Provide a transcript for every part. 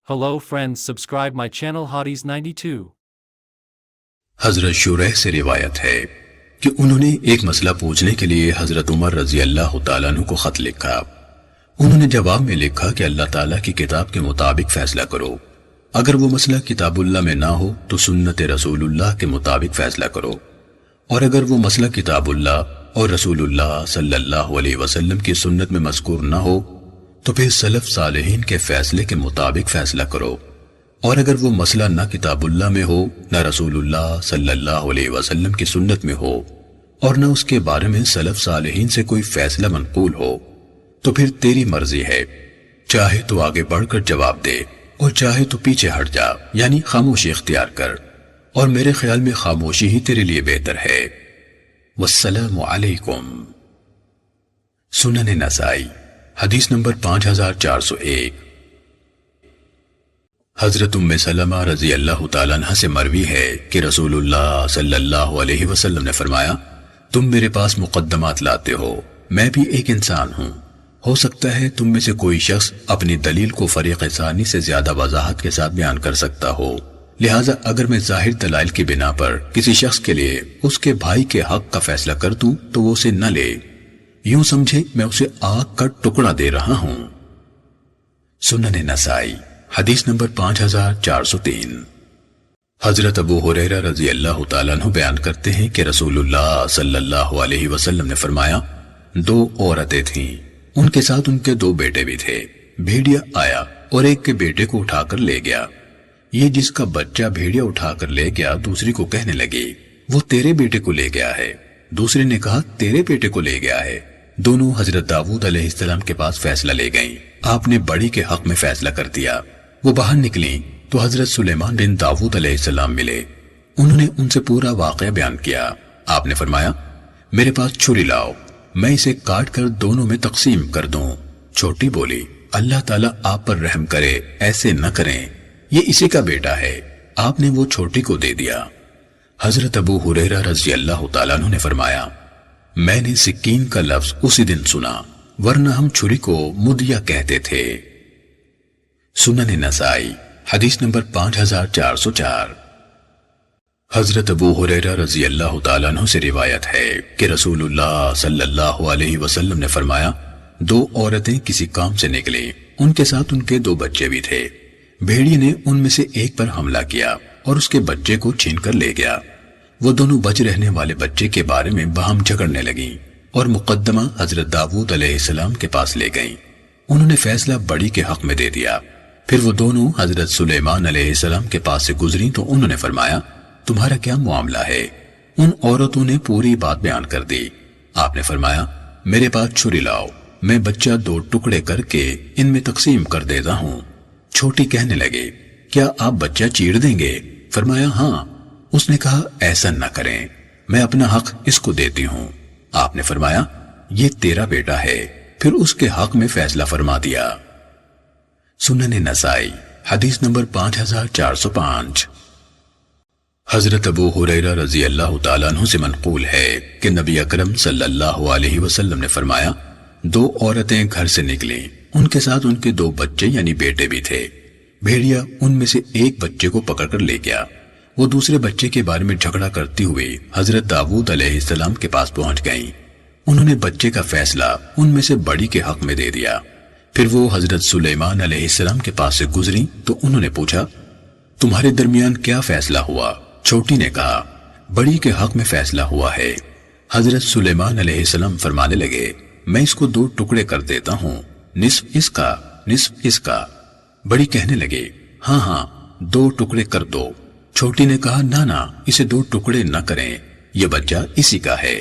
Hello friends, subscribe my channel Hotties 92. حضرت شریح سے روایت ہے کہ انہوں نے ایک مسئلہ پوچھنے کے لیے حضرت عمر رضی اللہ تعالیٰ عنہ کو خط لکھا۔ انہوں نے جواب میں لکھا کہ اللہ تعالیٰ کی کتاب کے مطابق فیصلہ کرو، اگر وہ مسئلہ کتاب اللہ میں نہ ہو تو سنت رسول اللہ کے مطابق فیصلہ کرو، اور اگر وہ مسئلہ کتاب اللہ اور رسول اللہ صلی اللہ علیہ وسلم کی سنت میں مذکور نہ ہو تو پھر سلف صالحین کے فیصلے کے مطابق فیصلہ کرو، اور اگر وہ مسئلہ نہ کتاب اللہ میں ہو نہ رسول اللہ صلی اللہ علیہ وسلم کی سنت میں ہو اور نہ اس کے بارے میں سلف صالحین سے کوئی فیصلہ منقول ہو تو پھر تیری مرضی ہے، چاہے تو آگے بڑھ کر جواب دے اور چاہے تو پیچھے ہٹ جا، یعنی خاموشی اختیار کر، اور میرے خیال میں خاموشی ہی تیرے لیے بہتر ہے۔ والسلام علیکم۔ سنن نسائی حدیث نمبر 5401۔ حضرت ام سلمہ رضی اللہ تعالیٰ عنہ سے مروی ہے کہ رسول اللہ صلی اللہ علیہ وسلم نے فرمایا، تم میرے پاس مقدمات لاتے ہو، میں بھی ایک انسان ہوں، ہو سکتا ہے تم میں سے کوئی شخص اپنی دلیل کو فریق ثانی سے زیادہ وضاحت کے ساتھ بیان کر سکتا ہو، لہٰذا اگر میں ظاہر دلائل کی بنا پر کسی شخص کے لیے اس کے بھائی کے حق کا فیصلہ کر دوں تو وہ اسے نہ لے، یوں سمجھے میں اسے آگ کا ٹکڑا دے رہا ہوں۔ سنن نسائی حدیث نمبر 5403۔ حضرت ابو ہریرہ رضی اللہ تعالیٰ عنہ بیان کرتے ہیں کہ رسول اللہ صلی اللہ علیہ وسلم نے فرمایا، دو عورتیں تھیں، ان کے ساتھ ان کے دو بیٹے بھی تھے، بھیڑیا آیا اور ایک کے بیٹے کو اٹھا کر لے گیا، یہ جس کا بچہ بھیڑیا اٹھا کر لے گیا دوسری کو کہنے لگی، وہ تیرے بیٹے کو لے گیا ہے، دوسری نے کہا تیرے بیٹے کو لے گیا ہے، دونوں حضرت داؤد علیہ السلام کے پاس فیصلہ لے گئیں، آپ نے بڑی کے حق میں فیصلہ کر دیا۔ وہ باہر نکلیں تو حضرت سلیمان بن داؤد علیہ السلام ملے، انہوں نے ان سے پورا واقعہ بیان کیا، آپ نے فرمایا، میرے پاس چھری لاؤ، میں اسے کاٹ کر دونوں میں تقسیم کر دوں۔ چھوٹی بولی، اللہ تعالیٰ آپ پر رحم کرے، ایسے نہ کریں، یہ اسی کا بیٹا ہے، آپ نے وہ چھوٹی کو دے دیا۔ حضرت ابو ہریرہ رضی اللہ تعالیٰ عنہ نے فرمایا، میں نے سکین کا لفظ اسی دن سنا، ورنہ ہم چھری کو مدیہ کہتے تھے۔ سنن نسائی حدیث نمبر 5404۔ حضرت ابو ہریرہ رضی اللہ تعالیٰ عنہ سے روایت ہے کہ رسول اللہ صلی اللہ علیہ وسلم نے فرمایا، دو عورتیں کسی کام سے نکلیں، ان کے ساتھ ان کے دو بچے بھی تھے، بھیڑی نے ان میں سے ایک پر حملہ کیا اور اس کے بچے کو چھین کر لے گیا، وہ دونوں بچ رہنے والے بچے کے بارے میں باہم جھگڑنے لگیں اور مقدمہ حضرت داؤد علیہ السلام کے پاس لے گئیں، انہوں نے فیصلہ بڑی کے حق میں دے دیا، پھر وہ دونوں حضرت سلیمان علیہ السلام کے پاس سے گزری تو انہوں نے فرمایا، تمہارا کیا معاملہ ہے؟ ان عورتوں نے پوری بات بیان کر دی، آپ نے فرمایا، میرے پاس چھری لاؤ، میں بچہ دو ٹکڑے کر کے ان میں تقسیم کر دیتا ہوں۔ چھوٹی کہنے لگے، کیا آپ بچہ چیر دیں گے؟ فرمایا، ہاں۔ اس نے کہا، ایسا نہ کریں، میں اپنا حق اس کو دیتی ہوں۔ آپ نے فرمایا، یہ تیرا بیٹا ہے، پھر اس کے حق میں فیصلہ فرما دیا۔ سنن نسائی حدیث نمبر 5405۔ حضرت ابو ہریرہ رضی اللہ تعالیٰ عنہ سے منقول ہے کہ نبی اکرم صلی اللہ علیہ وسلم نے فرمایا، دو عورتیں گھر سے نکلیں، ان کے ساتھ ان کے دو بچے یعنی بیٹے بھی تھے، بھیڑیا ان میں سے ایک بچے کو پکڑ کر لے گیا، وہ دوسرے بچے کے بارے میں جھگڑا کرتی ہوئی حضرت داؤد علیہ السلام کے پاس پہنچ گئیں، انہوں نے بچے کا فیصلہ ان میں سے بڑی کے حق میں دے دیا، پھر وہ حضرت سلیمان علیہ السلام کے پاس سے گزری تو انہوں نے پوچھا، تمہارے درمیان کیا فیصلہ ہوا؟ چھوٹی نے کہا، بڑی کے حق میں فیصلہ ہوا ہے۔ حضرت سلیمان علیہ السلام فرمانے لگے، میں اس کو دو ٹکڑے کر دیتا ہوں، نصف اس کا نصف اس کا۔ بڑی کہنے لگے، ہاں ہاں، دو ٹکڑے کر دو۔ چھوٹی نے کہا، نہ اسے دو ٹکڑے نہ کریں، یہ بچہ اسی کا ہے۔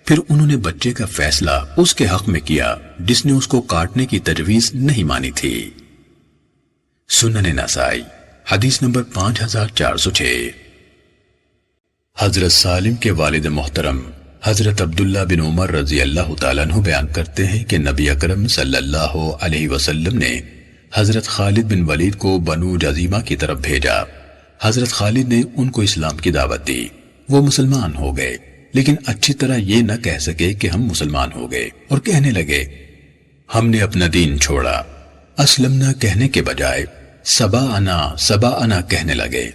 پھر انہوں نے بچے کا فیصلہ اس کے حق میں کیا جس نے اس کو کاٹنے کی تجویز نہیں مانی تھی۔ سنن نسائی حدیث نمبر 5406۔ حضرت سالم کے والد محترم حضرت عبداللہ بن عمر رضی اللہ تعالیٰ عنہ بیان کرتے ہیں کہ نبی اکرم صلی اللہ علیہ وسلم نے حضرت خالد بن ولید کو بنو جزیمہ کی طرف بھیجا، حضرت خالد نے ان کو اسلام کی دعوت دی، وہ مسلمان ہو گئے، لیکن اچھی طرح یہ نہ کہہ سکے کہ ہم مسلمان ہو گئے، اور کہنے لگے، ہم نے اپنا دین چھوڑا، اسلمنا کہنے کے بجائے سبا انا کہنے لگے۔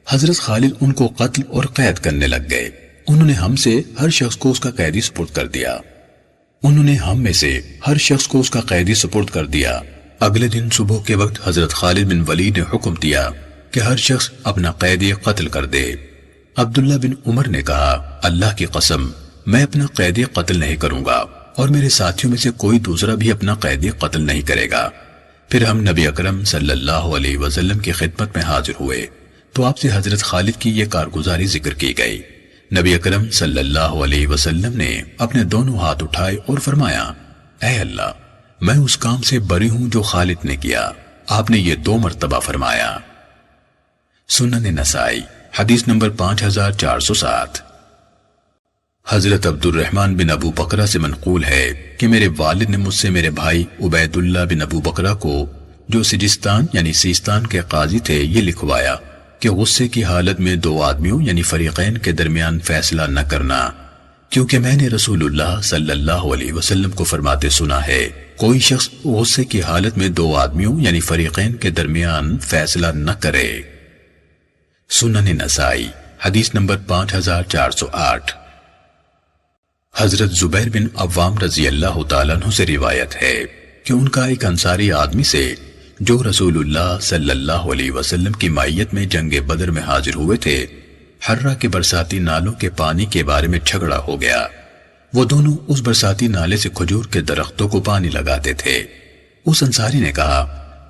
حضرت خالد ان کو قتل اور قید کرنے لگ گئے۔ انہوں نے ہم سے ہر شخص کو اس کا قیدی سپرد کر دیا۔ اگلے دن صبح کے وقت حضرت خالد بن ولید نے حکم دیا کہ ہر شخص اپنا قیدی قتل کر دے۔ عبداللہ بن عمر نے کہا، اللہ کی قسم میں اپنا قیدی قتل نہیں کروں گا اور میرے ساتھیوں میں سے کوئی دوسرا بھی اپنا قیدی قتل نہیں کرے گا۔ پھر ہم نبی اکرم صلی اللہ علیہ وسلم کی خدمت میں حاضر ہوئے تو آپ سے حضرت خالد کی یہ کارگزاری ذکر کی گئی۔ نبی اکرم صلی اللہ علیہ وسلم نے اپنے دونوں ہاتھ اٹھائے اور فرمایا، اے اللہ، میں اس کام سے بری ہوں جو خالد نے کیا۔ آپ نے یہ 2 مرتبہ فرمایا۔ سنن نسائی حدیث نمبر 5407۔ حضرت عبد الرحمن بن ابو بکرہ سے منقول ہے کہ میرے والد نے مجھ سے میرے بھائی عبید اللہ بن ابو بکرہ کو، جو سجستان یعنی سیستان کے قاضی تھے، یہ لکھوایا کہ غصے کی حالت میں 2 آدمیوں یعنی فریقین کے درمیان فیصلہ نہ کرنا، کیونکہ میں نے رسول اللہ صلی اللہ علیہ وسلم کو فرماتے سنا ہے، کوئی شخص غصے کی حالت میں 2 آدمیوں یعنی فریقین کے درمیان فیصلہ نہ کرے۔ سنن نسائی حدیث نمبر 5408۔ حضرت زبیر بن عوام رضی اللہ تعالیٰ عنہ سے روایت ہے کہ ان کا ایک انصاری آدمی سے، جو رسول اللہ صلی اللہ علیہ وسلم کی معیت میں جنگ بدر میں حاضر ہوئے تھے، حرہ کے برساتی نالوں کے پانی کے بارے میں جھگڑا ہو گیا۔ وہ دونوں اس برساتی نالے سے کھجور کے درختوں کو پانی لگاتے تھے۔ اس انصاری نے کہا،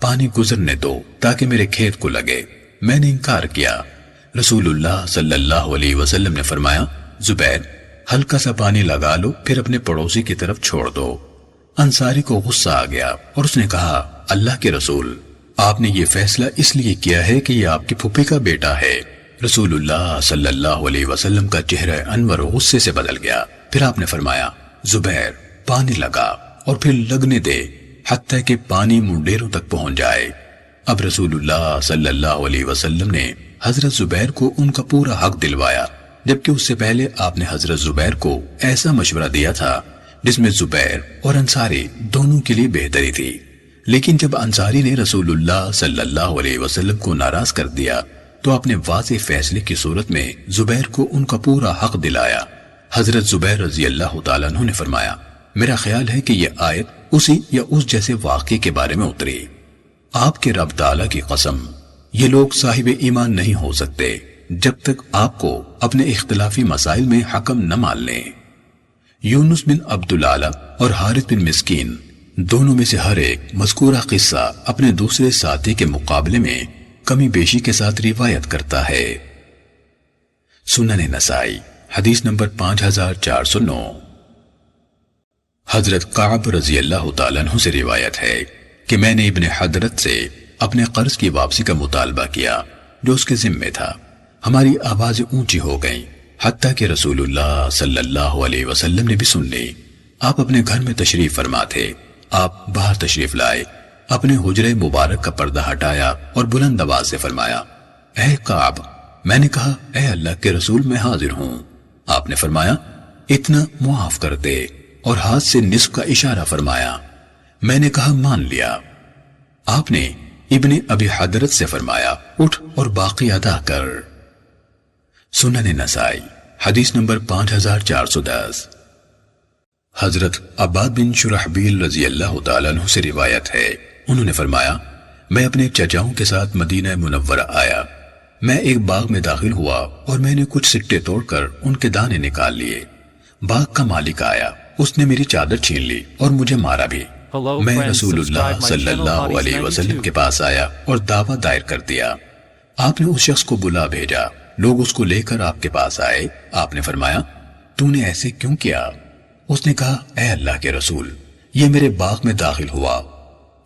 پانی گزرنے دو تاکہ میرے کھیت کو لگے۔ میں نے انکار کیا۔ رسول اللہ صلی اللہ علیہ وسلم نے فرمایا، زبیر، ہلکا سا پانی لگا لو، پھر اپنے پڑوسی کی طرف چھوڑ دو۔ انصاری کو غصہ آ گیا اور اس نے کہا، اللہ کے رسول، آپ نے یہ فیصلہ اس لیے کیا ہے کہ یہ آپ کی پھوپھی کا بیٹا ہے۔ رسول اللہ صلی اللہ علیہ وسلم کا چہرہ انور غصے سے بدل گیا۔ پھر آپ نے فرمایا، زبیر، پانی لگا اور پھر لگنے دے حتیٰ کہ پانی منڈیروں تک پہنچ جائے۔ اب رسول اللہ صلی اللہ علیہ وسلم نے حضرت زبیر کو ان کا پورا حق دلوایا، جبکہ اس سے پہلے آپ نے حضرت زبیر کو ایسا مشورہ دیا تھا جس میں زبیر اور انصاری دونوں کے لیے بہتری تھی۔ لیکن جب انصاری نے رسول اللہ صلی اللہ علیہ وسلم کو ناراض کر دیا تو آپ نے واضح فیصلے کی صورت میں زبیر کو ان کا پورا حق دلایا۔ حضرت زبیر رضی اللہ تعالیٰ عنہ نے فرمایا، میرا خیال ہے کہ یہ آیت اسی یا اس جیسے واقعے کے بارے میں اتری۔ آپ کے رب تعالیٰ کی قسم، یہ لوگ صاحب ایمان نہیں ہو سکتے جب تک آپ کو اپنے اختلافی مسائل میں حکم نہ مان لیں۔ یونس بن عبدالعالی اور حارث بن مسکین دونوں میں سے ہر ایک مذکورہ قصہ اپنے دوسرے ساتھی کے مقابلے میں کمی بیشی کے ساتھ روایت کرتا ہے۔ سنن نسائی حدیث نمبر 5409۔ حضرت کعب رضی اللہ تعالیٰ عنہ سے روایت ہے کہ میں نے ابن حضرت سے اپنے قرض کی واپسی کا مطالبہ کیا جو اس کے ذمے تھا۔ ہماری آوازیں اونچی ہو گئیں حتیٰ کہ رسول اللہ صلی اللہ علیہ وسلم نے بھی سن لی۔ آپ اپنے گھر میں تشریف فرما تھے۔ آپ باہر تشریف لائے، اپنے حجرے مبارک کا پردہ ہٹایا اور بلند آواز سے فرمایا، اے کعب۔ میں نے کہا، اے اللہ کے رسول، میں حاضر ہوں۔ آپ نے فرمایا، اتنا معاف کر دے، اور ہاتھ سے نصف کا اشارہ فرمایا۔ میں نے کہا، مان لیا۔ آپ نے ابن ابی حضرت سے فرمایا، اٹھ اور باقی ادا کر۔ سنن نسائی حدیث نمبر 5410۔ حضرت عباد بن شرحبیل رضی اللہ تعالیٰ عنہ سے روایت ہے، انہوں نے فرمایا، میں اپنے چچاؤں کے ساتھ مدینہ منورہ آیا۔ میں ایک باغ میں داخل ہوا اور میں نے کچھ سٹے توڑ کر ان کے دانے نکال لیے۔ باغ کا مالک آیا، اس نے میری چادر چھین لی اور مجھے مارا بھی۔ میں رسول اللہ صلی اللہ علیہ وسلم کے پاس آیا اور دعویٰ دائر کر دیا۔ آپ نے اس شخص کو بلا بھیجا، لوگ اس کو لے کر آپ کے پاس آئے۔ آپ نے فرمایا، تو نے ایسے کیوں کیا؟ اس نے کہا، اے اللہ کے رسول، یہ میرے باغ میں داخل ہوا،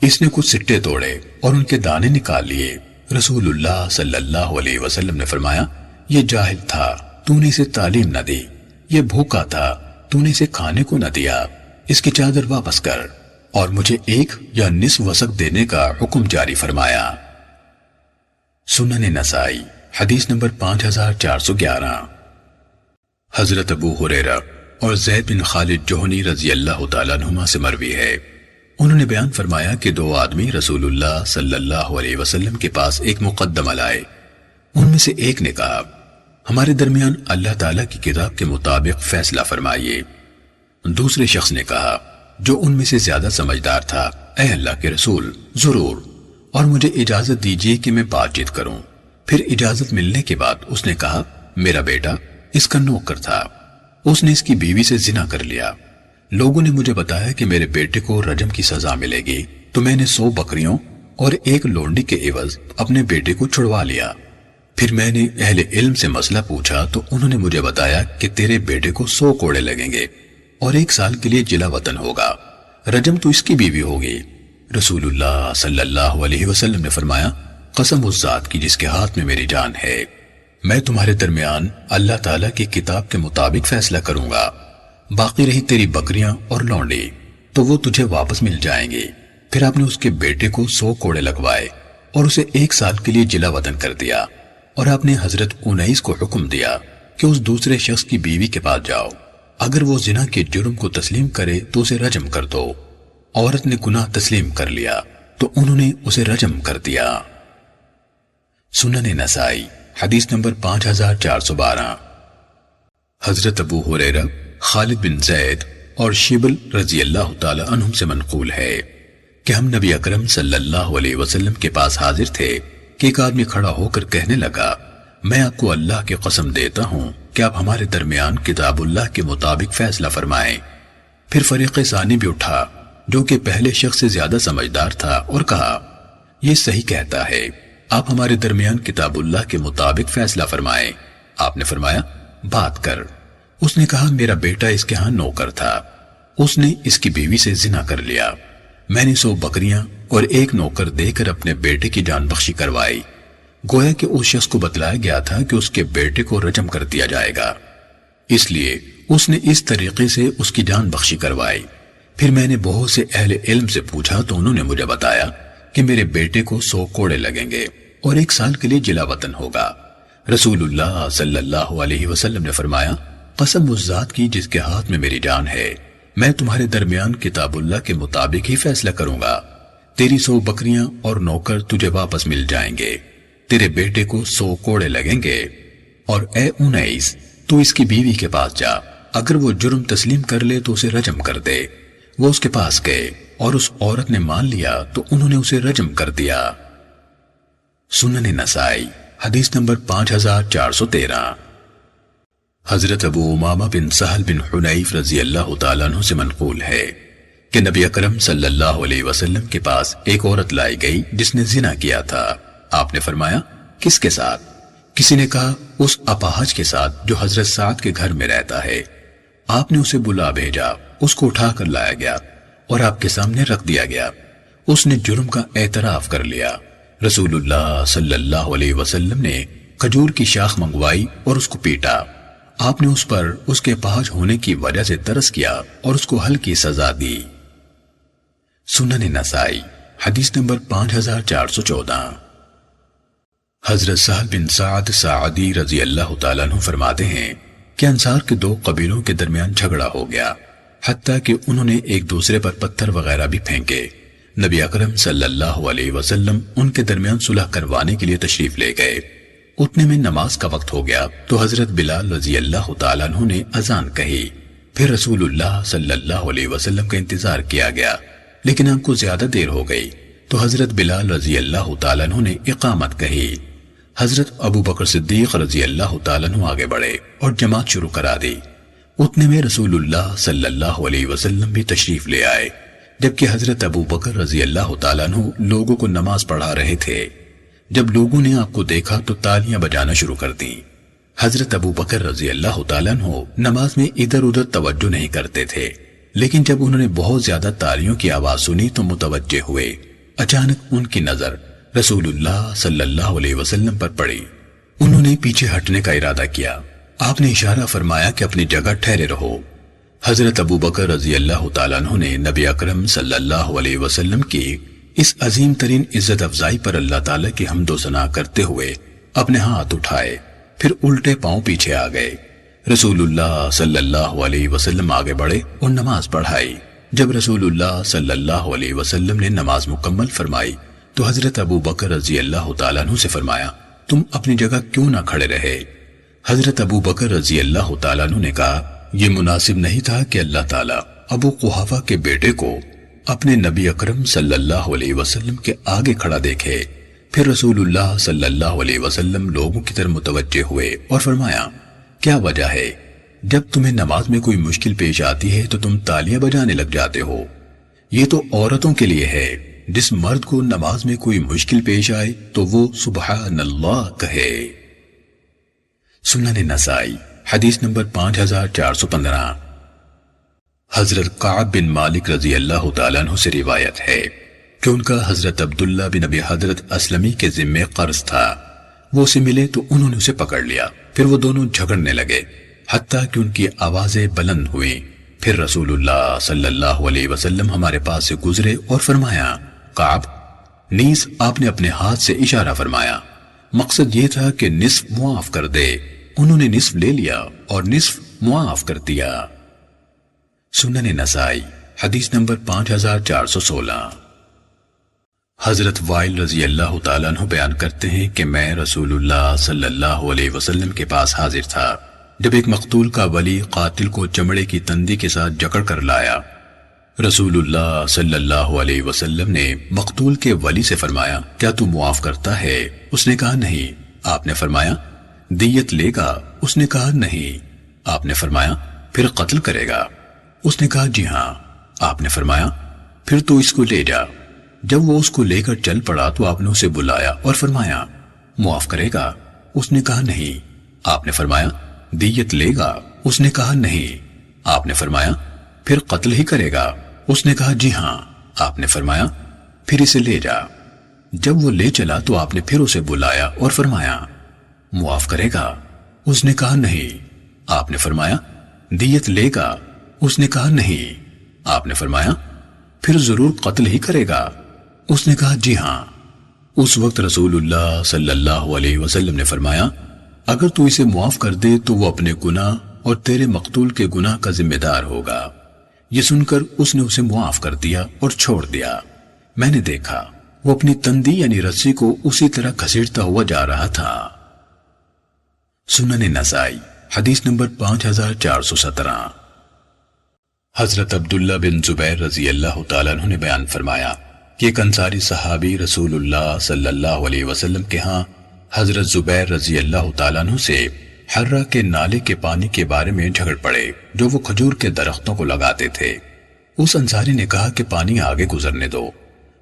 اس نے کچھ سٹے توڑے اور ان کے دانے نکال لیے۔ رسول اللہ صلی اللہ علیہ وسلم نے فرمایا، یہ جاہل تھا، تو نے اسے تعلیم نہ دی، یہ بھوکا تھا، تو نے اسے کھانے کو نہ دیا، اس کی چادر واپس کر، اور مجھے 1 یا نصف وسق دینے کا حکم جاری فرمایا۔ سنن نسائی حدیث نمبر 5411۔ حضرت ابو ہریرہ اور زید بن خالد جوہنی رضی اللہ تعالیٰ عنہما سے مروی ہے انہوں نے بیان فرمایا کہ دو آدمی رسول اللہ صلی اللہ علیہ وسلم کے پاس ایک مقدمہ لائے۔ ان میں سے ایک نے کہا، ہمارے درمیان اللہ تعالیٰ کی کتاب کے مطابق فیصلہ فرمائیے۔ دوسرے شخص نے کہا جو ان میں سے زیادہ سمجھدار تھا، اے اللہ کے رسول، ضرور، اور مجھے اجازت دیجیے کہ میں بات چیت کروں۔ پھر اجازت ملنے کے بعد اس نے کہا، میرا بیٹا اس کا نوکر تھا، اس نے اس کی بیوی سے زنا کر لیا۔ لوگوں نے مجھے بتایا کہ میرے بیٹے کو رجم کی سزا ملے گی، تو میں نے 100 بکریوں اور ایک لونڈی کے عوض اپنے بیٹے کو چھڑوا لیا۔ پھر میں نے اہل علم سے مسئلہ پوچھا تو انہوں نے مجھے بتایا کہ تیرے بیٹے کو 100 کوڑے لگیں گے اور 1 سال کے لیے جلا وطن ہوگا، رجم تو اس کی بیوی ہوگی۔ رسول اللہ صلی اللہ علیہ وسلم نے فرمایا، قسم اس ذات کی جس کے ہاتھ میں میری جان ہے، میں تمہارے درمیان اللہ تعالیٰ کی کتاب کے مطابق فیصلہ کروں گا۔ باقی رہی تیری بکریاں اور لونڈی تو وہ تجھے واپس مل جائیں گی۔ پھر آپ نے اس کے بیٹے کو 100 کوڑے لگوائے اور اسے 1 سال کے لیے جلا وطن کر دیا، اور آپ نے حضرت انیس کو حکم دیا کہ اس دوسرے شخص کی بیوی کے پاس جاؤ، اگر وہ زنا کے جرم کو تسلیم کرے تو اسے رجم کر دو۔ عورت نے گناہ تسلیم کر لیا تو انہوں نے اسے رجم کر دیا۔ سنن نسائی حدیث نمبر 5412۔ حضرت ابو ہریرہ، خالد بن زید اور شبل رضی اللہ تعالی عنہم سے منقول ہے کہ ہم نبی اکرم صلی اللہ علیہ وسلم کے پاس حاضر تھے کہ ایک آدمی کھڑا ہو کر کہنے لگا، میں آپ کو اللہ کی قسم دیتا ہوں کہ آپ ہمارے درمیان کتاب اللہ کے مطابق فیصلہ فرمائیں۔ پھر فریق ثانی بھی اٹھا جو کہ پہلے شخص سے زیادہ سمجھدار تھا اور کہا، یہ صحیح کہتا ہے، آپ ہمارے درمیان کتاب اللہ کے مطابق فیصلہ فرمائیں۔ آپ نے فرمایا، بات کر۔ اس نے کہا، میرا بیٹا اس کے ہاں نوکر تھا، اس نے اس کی بیوی سے زنا کر لیا، میں نے 100 بکریاں اور ایک نوکر دے کر اپنے بیٹے کی جان بخشی کروائی۔ گویا کہ اس شخص کو بتلایا گیا تھا کہ اس کے بیٹے کو رجم کر دیا جائے گا، اس لیے اس نے اس طریقے سے اس کی جان بخشی کروائی۔ پھر میں نے بہت سے اہل علم سے پوچھا تو انہوں نے مجھے بتایا کہ میرے بیٹے کو 100 کوڑے لگیں گے اور 1 سال کے لیے جلا وطن ہوگا۔ رسول اللہ صلی اللہ علیہ وسلم نے فرمایا، قسم اس ذات کی جس کے ہاتھ میں میری جان ہے، میں تمہارے درمیان کتاب اللہ کے مطابق ہی فیصلہ کروں گا۔ تیری 100 بکریاں اور نوکر تجھے واپس مل جائیں گے، تیرے بیٹے کو 100 کوڑے لگیں گے، اور اے انیس تو اس کی بیوی کے پاس جا، اگر وہ جرم تسلیم کر لے تو اسے رجم کر دے۔ وہ اس کے پاس گئے اور اس عورت نے مان لیا تو انہوں نے اسے رجم کر دیا۔ سنن نسائی حدیث نمبر 5413۔ حضرت ابو امامہ بن سہل بن حنیف رضی اللہ تعالیٰ عنہ سے منقول ہے کہ نبی اکرم صلی اللہ علیہ وسلم کے پاس ایک عورت لائی گئی جس نے زنا کیا تھا۔ آپ نے فرمایا، کس کے ساتھ؟ کسی نے کہا، اس اپاہج کے ساتھ جو حضرت سعد کے گھر میں رہتا ہے۔ آپ نے اسے بلا بھیجا، اس کو اٹھا کر لایا گیا اور آپ کے سامنے رکھ دیا گیا۔ اس نے جرم کا اعتراف کر لیا۔ رسول اللہ صلی اللہ علیہ وسلم نے کھجور کی شاخ منگوائی اور اس کو پیٹا۔ آپ نے اس پر اس کے اپاہج ہونے کی وجہ سے ترس کیا اور اس کو ہلکی سزا دی۔ سنن نسائی حدیث نمبر 5414۔ حضرت سہل بن سعد ساعدی رضی اللہ تعالیٰ عنہ فرماتے ہیں کہ انصار کے 2 قبیلوں کے درمیان جھگڑا ہو گیا، حتیٰ کہ انہوں نے ایک دوسرے پر پتھر وغیرہ بھی پھینکے۔ نبی اکرم صلی اللہ علیہ وسلم ان کے درمیان صلح کروانے کے لیے تشریف لے گئے۔ اتنے میں نماز کا وقت ہو گیا تو حضرت بلال رضی اللہ تعالیٰ عنہ نے اذان کہی۔ پھر رسول اللہ صلی اللہ علیہ وسلم کا انتظار کیا گیا، لیکن ہم کو زیادہ دیر ہو گئی تو حضرت بلال رضی اللہ تعالیٰ عنہ نے اقامت کہی۔ حضرت ابو بکر صدیق رضی اللہ تعالیٰ عنہ آگے بڑھے اور جماعت شروع کرا دی۔ اتنے میں رسول اللہ صلی اللہ علیہ وسلم بھی تشریف لے آئے، جبکہ حضرت ابو بکر رضی اللہ تعالیٰ عنہ لوگوں کو نماز پڑھا رہے تھے۔ جب لوگوں نے آپ کو دیکھا تو تالیاں بجانا شروع کر دیں۔ حضرت ابو بکر رضی اللہ تعالیٰ عنہ نماز میں ادھر ادھر توجہ نہیں کرتے تھے، لیکن جب انہوں نے بہت زیادہ تالیوں کی آواز سنی تو متوجہ ہوئے۔ اچانک ان کی نظر رسول اللہ صلی اللہ علیہ وسلم پر پڑی۔ انہوں نے پیچھے ہٹنے کا ارادہ کیا۔ آپ نے اشارہ فرمایا کہ اپنی جگہ ٹھہرے رہو۔ حضرت ابو بکر رضی اللہ تعالیٰ عنہ نے نبی اکرم صلی اللہ علیہ وسلم کی اس عظیم ترین عزت افزائی پر اللہ تعالیٰ کی حمد و ثنا کرتے ہوئے اپنے ہاتھ اٹھائے، پھر الٹے پاؤں پیچھے آ گئے۔ رسول اللہ صلی اللہ علیہ وسلم آگے بڑھے اور نماز پڑھائی۔ جب رسول اللہ صلی اللہ علیہ وسلم نے نماز مکمل فرمائی تو حضرت ابو بکر رضی اللہ تعالیٰ عنہ سے فرمایا تم اپنی جگہ کیوں نہ کھڑے رہے؟ حضرت ابو بکر رضی اللہ تعالیٰ عنہ نے کہا یہ مناسب نہیں تھا کہ اللہ تعالیٰ ابو قحافہ کے بیٹے کو اپنے نبی اکرم صلی اللہ علیہ وسلم کے آگے کھڑا دیکھے۔ پھر رسول اللہ صلی اللہ علیہ وسلم لوگوں کی طرف متوجہ ہوئے اور فرمایا کیا وجہ ہے؟ جب تمہیں نماز میں کوئی مشکل پیش آتی ہے تو تم تالیاں بجانے لگ جاتے ہو۔ یہ تو عورتوں کے لیے ہے، جس مرد کو نماز میں کوئی مشکل پیش آئے تو وہ سبحان اللہ کہے۔ سنن نسائی حدیث نمبر 5415۔ حضرت کعب بن مالک رضی اللہ تعالیٰ عنہ سے روایت ہے کہ ان کا حضرت عبداللہ بن ابی حضرت اسلمی کے ذمے قرض تھا۔ وہ اسے ملے تو انہوں نے اسے پکڑ لیا، پھر وہ دونوں جھگڑنے لگے حتیٰ کہ ان کی آوازیں بلند ہوئیں۔ پھر رسول اللہ صلی اللہ علیہ وسلم ہمارے پاس سے گزرے اور فرمایا کعب، نیز آپ نے اپنے ہاتھ سے اشارہ فرمایا، مقصد یہ تھا کہ نصف معاف کر دے۔ انہوں نے نصف لے لیا اور نصف معاف کر دیا۔ سنن نسائی حدیث نمبر 5416۔ حضرت وائل رضی اللہ تعالیٰ عنہ بیان کرتے ہیں کہ میں رسول اللہ صلی اللہ علیہ وسلم کے پاس حاضر تھا جب ایک مقتول کا ولی قاتل کو چمڑے کی تندی کے ساتھ جکڑ کر لایا۔ رسول اللہ صلی اللہ علیہ وسلم نے مقتول کے ولی سے فرمایا کیا تو معاف کرتا ہے؟ اس نے کہا نہیں۔ آپ نے فرمایا دیت لے گا؟ اس نے کہا نہیں۔ آپ نے فرمایا پھر قتل کرے گا؟ اس نے کہا جی ہاں۔ آپ نے فرمایا پھر تو اس کو لے جا۔ جب وہ اس کو لے کر چل پڑا تو آپ نے اسے بلایا اور فرمایا معاف کرے گا؟ اس نے کہا نہیں۔ آپ نے فرمایا دیت لے گا؟ اس نے کہا نہیں۔ آپ نے فرمایا پھر قتل ہی کرے گا؟ اس نے کہا جی ہاں۔ آپ نے فرمایا پھر اسے لے جا۔ جب وہ لے چلا تو آپ نے پھر اسے بلایا اور فرمایا معاف کرے گا؟ اس نے کہا نہیں۔ آپ نے فرمایا دیت لے گا؟ اس نے کہا نہیں۔ آپ نے فرمایا پھر ضرور قتل ہی کرے گا؟ اس نے کہا جی ہاں۔ اس وقت رسول اللہ صلی اللہ علیہ وسلم نے فرمایا اگر تو اسے معاف کر دے تو وہ اپنے گناہ اور تیرے مقتول کے گناہ کا ذمہ دار ہوگا۔ یہ سن کر اس نے اسے معاف کر دیا اور چھوڑ دیا۔ میں نے دیکھا وہ اپنی تندی یعنی رسی کو اسی طرح گھسیٹتا ہوا جا رہا تھا۔ سنن نسائی حدیث نمبر 5417۔ حضرت عبداللہ بن زبیر رضی اللہ تعالیٰ عنہ نے بیان فرمایا کہ ایک انصاری صحابی رسول اللہ صلی اللہ علیہ وسلم کے ہاں حضرت زبیر رضی اللہ تعالیٰ عنہ سے حرہ کے نالے کے پانی کے بارے میں جھگڑ پڑے جو وہ کھجور کے درختوں کو لگاتے تھے۔ اس انصاری نے کہا کہ پانی آگے گزرنے دو۔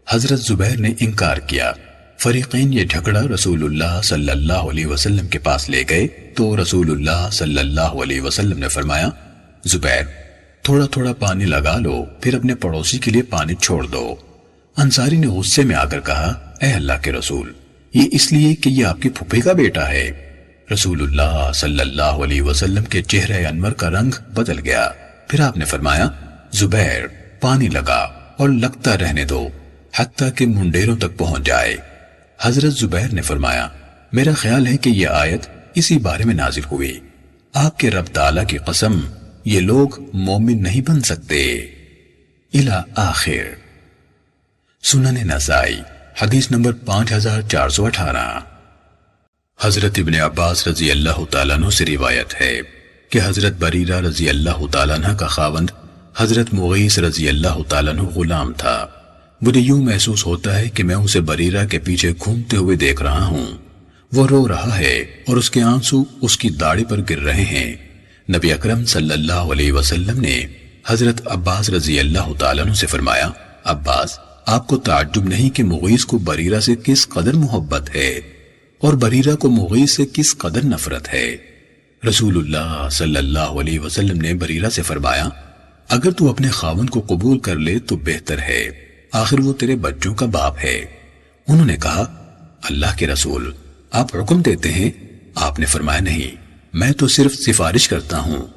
حضرت زبیر نے انکار کیا۔ فریقین یہ جھگڑا رسول اللہ صلی اللہ علیہ وسلم کے پاس لے گئے تو رسول اللہ صلی اللہ علیہ وسلم نے فرمایا زبیر تھوڑا تھوڑا پانی لگا لو، پھر اپنے پڑوسی کے لیے پانی چھوڑ دو۔ انصاری نے غصے میں آ کر کہا اے اللہ کے رسول، یہ اس لیے کہ یہ آپ کی پھپھی کا بیٹا ہے۔ رسول اللہ صلی اللہ علیہ وسلم کے چہرے انور کا رنگ بدل گیا۔ پھر آپ نے فرمایا زبیر پانی لگا اور لگتا رہنے دو حتیٰ کہ منڈیروں تک پہنچ جائے۔ حضرت زبیر نے فرمایا میرا خیال ہے کہ یہ آیت اسی بارے میں نازل ہوئی، آپ کے رب تعالیٰ کی قسم یہ لوگ مومن نہیں بن سکتے الی آخر۔ سنن نسائی حدیث نمبر 5418۔ حضرت ابن عباس رضی اللہ تعالیٰ عنہ سے روایت ہے کہ حضرت بریرہ رضی اللہ تعالیٰ عنہ کا خاوند حضرت مغیث رضی اللہ تعالیٰ عنہ غلام تھا۔ مجھے یوں محسوس ہوتا ہے کہ میں اسے بریرہ کے پیچھے گھومتے ہوئے دیکھ رہا ہوں، وہ رو رہا ہے اور اس کے آنسو اس کی داڑھی پر گر رہے ہیں۔ نبی اکرم صلی اللہ علیہ وسلم نے حضرت عباس رضی اللہ تعالیٰ عنہ سے فرمایا عباس آپ کو تعجب نہیں کہ مغیث کو بریرہ سے کس قدر محبت ہے اور بریرہ کو مغیث سے کس قدر نفرت ہے۔ رسول اللہ صلی اللہ علیہ وسلم نے بریرہ سے فرمایا اگر تو اپنے خاوند کو قبول کر لے تو بہتر ہے، آخر وہ تیرے بچوں کا باپ ہے۔ انہوں نے کہا اللہ کے رسول آپ حکم دیتے ہیں؟ آپ نے فرمایا نہیں، میں تو صرف سفارش کرتا ہوں۔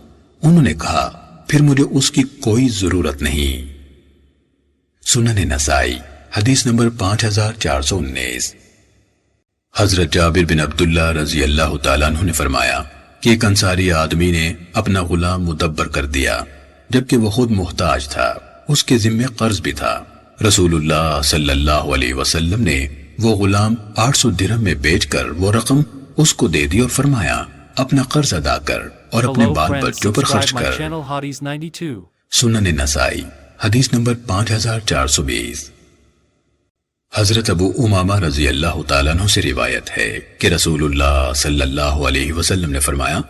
انہوں نے کہا پھر مجھے اس کی کوئی ضرورت نہیں۔ سنن نسائی حدیث نمبر 5419۔ حضرت جابر بن عبداللہ رضی اللہ تعالیٰ عنہ نے فرمایا کہ ایک انصاری آدمی نے اپنا غلام مدبر کر دیا جبکہ وہ خود محتاج تھا۔ اس کے ذمے قرض بھی تھا۔ رسول اللہ صلی اللہ علیہ وسلم نے وہ غلام 800 درہم میں بیچ کر وہ رقم اس کو دے دی اور فرمایا اپنا قرض ادا کر اور اپنے Hello بال friends, بچوں پر خرچ subscribe my کر۔ channel Hotties 92. سنن نسائی حدیث نمبر 5420۔ حضرت ابو امامہ رضی اللہ تعالیٰ عنہ سے روایت ہے کہ رسول اللہ صلی اللہ علیہ وسلم نے فرمایا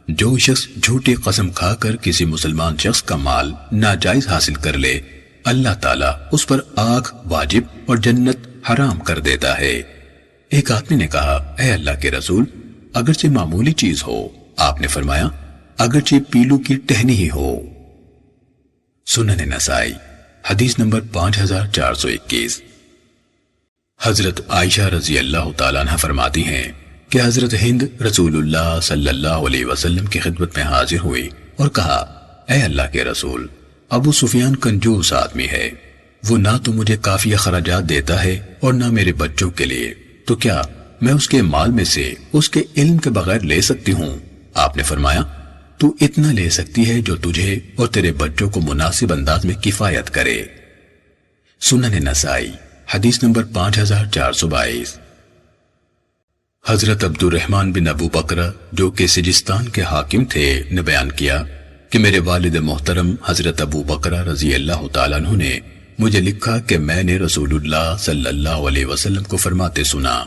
جو شخص جھوٹی قسم کھا کر کسی مسلمان شخص کا مال ناجائز حاصل کر لے اللہ تعالیٰ اس پر آگ واجب اور جنت حرام کر دیتا ہے۔ ایک آدمی نے کہا اے اللہ کے رسول اگرچہ معمولی چیز ہو؟ آپ نے فرمایا اگرچہ پیلو کی ٹہنی ہی ہو۔ سنن نسائی حدیث نمبر 5421۔ حضرت عائشہ رضی اللہ تعالیٰ عنہ فرماتی ہیں کہ حضرت ہند رسول اللہ صلی اللہ علیہ وسلم کی خدمت میں حاضر ہوئی اور کہا اے اللہ کے رسول ابو سفیان کنجوس آدمی ہے، وہ نہ تو مجھے کافی اخراجات دیتا ہے اور نہ میرے بچوں کے لیے، تو کیا میں اس کے مال میں سے اس کے علم کے بغیر لے سکتی ہوں؟ آپ نے فرمایا تو اتنا لے سکتی ہے جو تجھے اور تیرے بچوں کو مناسب انداز میں کفایت کرے۔ سنن نسائی حدیث نمبر 5422۔ حضرت عبد الرحمن بن ابو بکرہ جو کہ سجستان کے حاکم تھے نے بیان کیا کہ میرے والد محترم حضرت ابو بکرہ رضی اللہ تعالیٰ عنہ نے مجھے لکھا کہ میں نے رسول اللہ صلی اللہ علیہ وسلم کو فرماتے سنا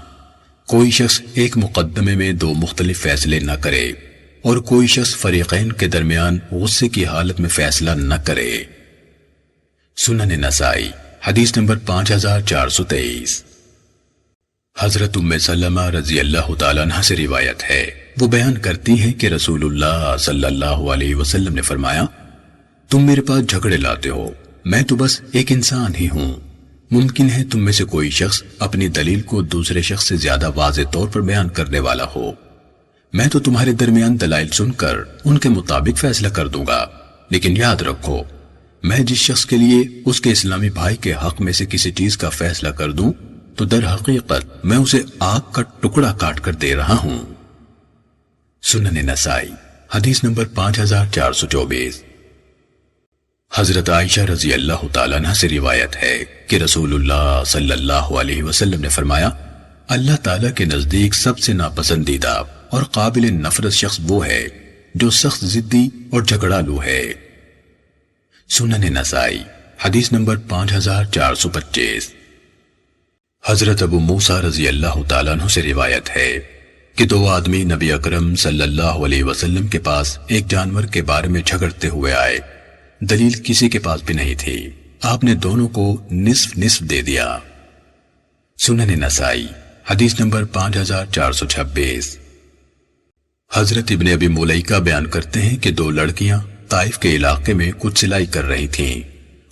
کوئی شخص ایک مقدمے میں دو مختلف فیصلے نہ کرے اور کوئی شخص فریقین کے درمیان غصے کی حالت میں فیصلہ نہ کرے۔ سنن نسائی حدیث نمبر 5423۔ حضرت ام سلمہ رضی اللہ تعالیٰ عنہ سے روایت ہے، وہ بیان کرتی ہیں کہ رسول اللہ صلی اللہ علیہ وسلم نے فرمایا تم میرے پاس جھگڑے لاتے ہو، میں تو بس ایک انسان ہی ہوں، ممکن ہے تم میں سے کوئی شخص اپنی دلیل کو دوسرے شخص سے زیادہ واضح طور پر بیان کرنے والا ہو، میں تو تمہارے درمیان دلائل سن کر ان کے مطابق فیصلہ کر دوں گا، لیکن یاد رکھو میں جس شخص کے لیے اس کے اسلامی بھائی کے حق میں سے کسی چیز کا فیصلہ کر دوں تو در حقیقت میں اسے آگ کا ٹکڑا کاٹ کر دے رہا ہوں۔ سنن نسائی حدیث نمبر 5424۔ حضرت عائشہ رضی اللہ تعالیٰ عنہ سے روایت ہے کہ رسول اللہ صلی اللہ علیہ وسلم نے فرمایا اللہ تعالیٰ کے نزدیک سب سے ناپسندیدہ اور قابل نفرت شخص وہ ہے جو سخت ضدی اور جھگڑالو ہے۔ سنن نسائی حدیث نمبر 5425۔ حضرت ابو موسیٰ رضی اللہ تعالیٰ عنہ سے روایت ہے کہ دو آدمی نبی اکرم صلی اللہ علیہ وسلم کے پاس ایک جانور کے بارے میں جھگڑتے ہوئے آئے، دلیل کسی کے پاس بھی نہیں تھی، آپ نے دونوں کو نصف نصف دے دیا۔ سنن نسائی حدیث نمبر 5426۔ حضرت ابن ابی ملیکہ بیان کرتے ہیں کہ دو لڑکیاں طائف کے علاقے میں کچھ سلائی کر رہی تھیں،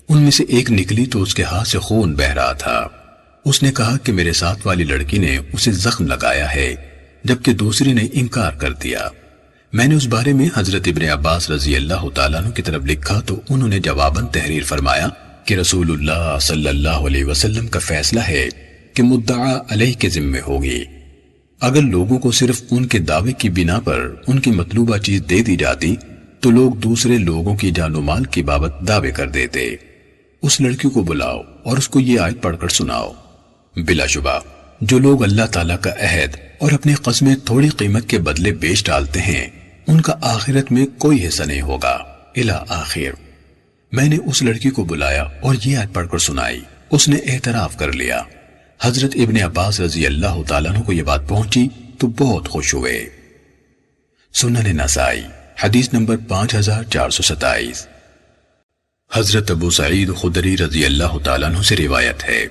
ان میں سے ایک نکلی تو اس کے ہاتھ سے خون بہہ رہا تھا، اس نے کہا کہ میرے ساتھ والی لڑکی نے اسے زخم لگایا ہے، جبکہ دوسری نے انکار کر دیا۔ میں نے اس بارے میں حضرت ابن عباس رضی اللہ تعالیٰ عنہ کی طرف لکھا تو انہوں نے جواباً تحریر فرمایا کہ رسول اللہ صلی اللہ علیہ وسلم کا فیصلہ ہے کہ مدعا علیہ کے ذمے ہوگی، اگر لوگوں کو صرف ان کے دعوے کی بنا پر ان کی مطلوبہ چیز دے دی جاتی تو لوگ دوسرے لوگوں کی جان و مال کی بابت دعوے کر دیتے۔ اس لڑکی کو بلاؤ اور اس کو یہ آیت پڑھ کر سناؤ، بلا شبہ جو لوگ اللہ تعالیٰ کا عہد اور اپنی قسمیں تھوڑی قیمت کے بدلے بیچ ڈالتے ہیں ان کا آخرت میں کوئی حصہ نہیں ہوگا الی آخر۔ میں نے اس لڑکی کو بلایا اور یہ آیت پڑھ کر سنائی، اس نے اعتراف کر لیا۔ حضرت ابن عباس رضی اللہ تعالیٰ عنہ کو یہ بات پہنچی تو بہت خوش ہوئے۔ سنن نسائی حدیث نمبر 5427۔ حضرت ابو سعید خدری رضی اللہ تعالیٰ عنہ سے روایت ہے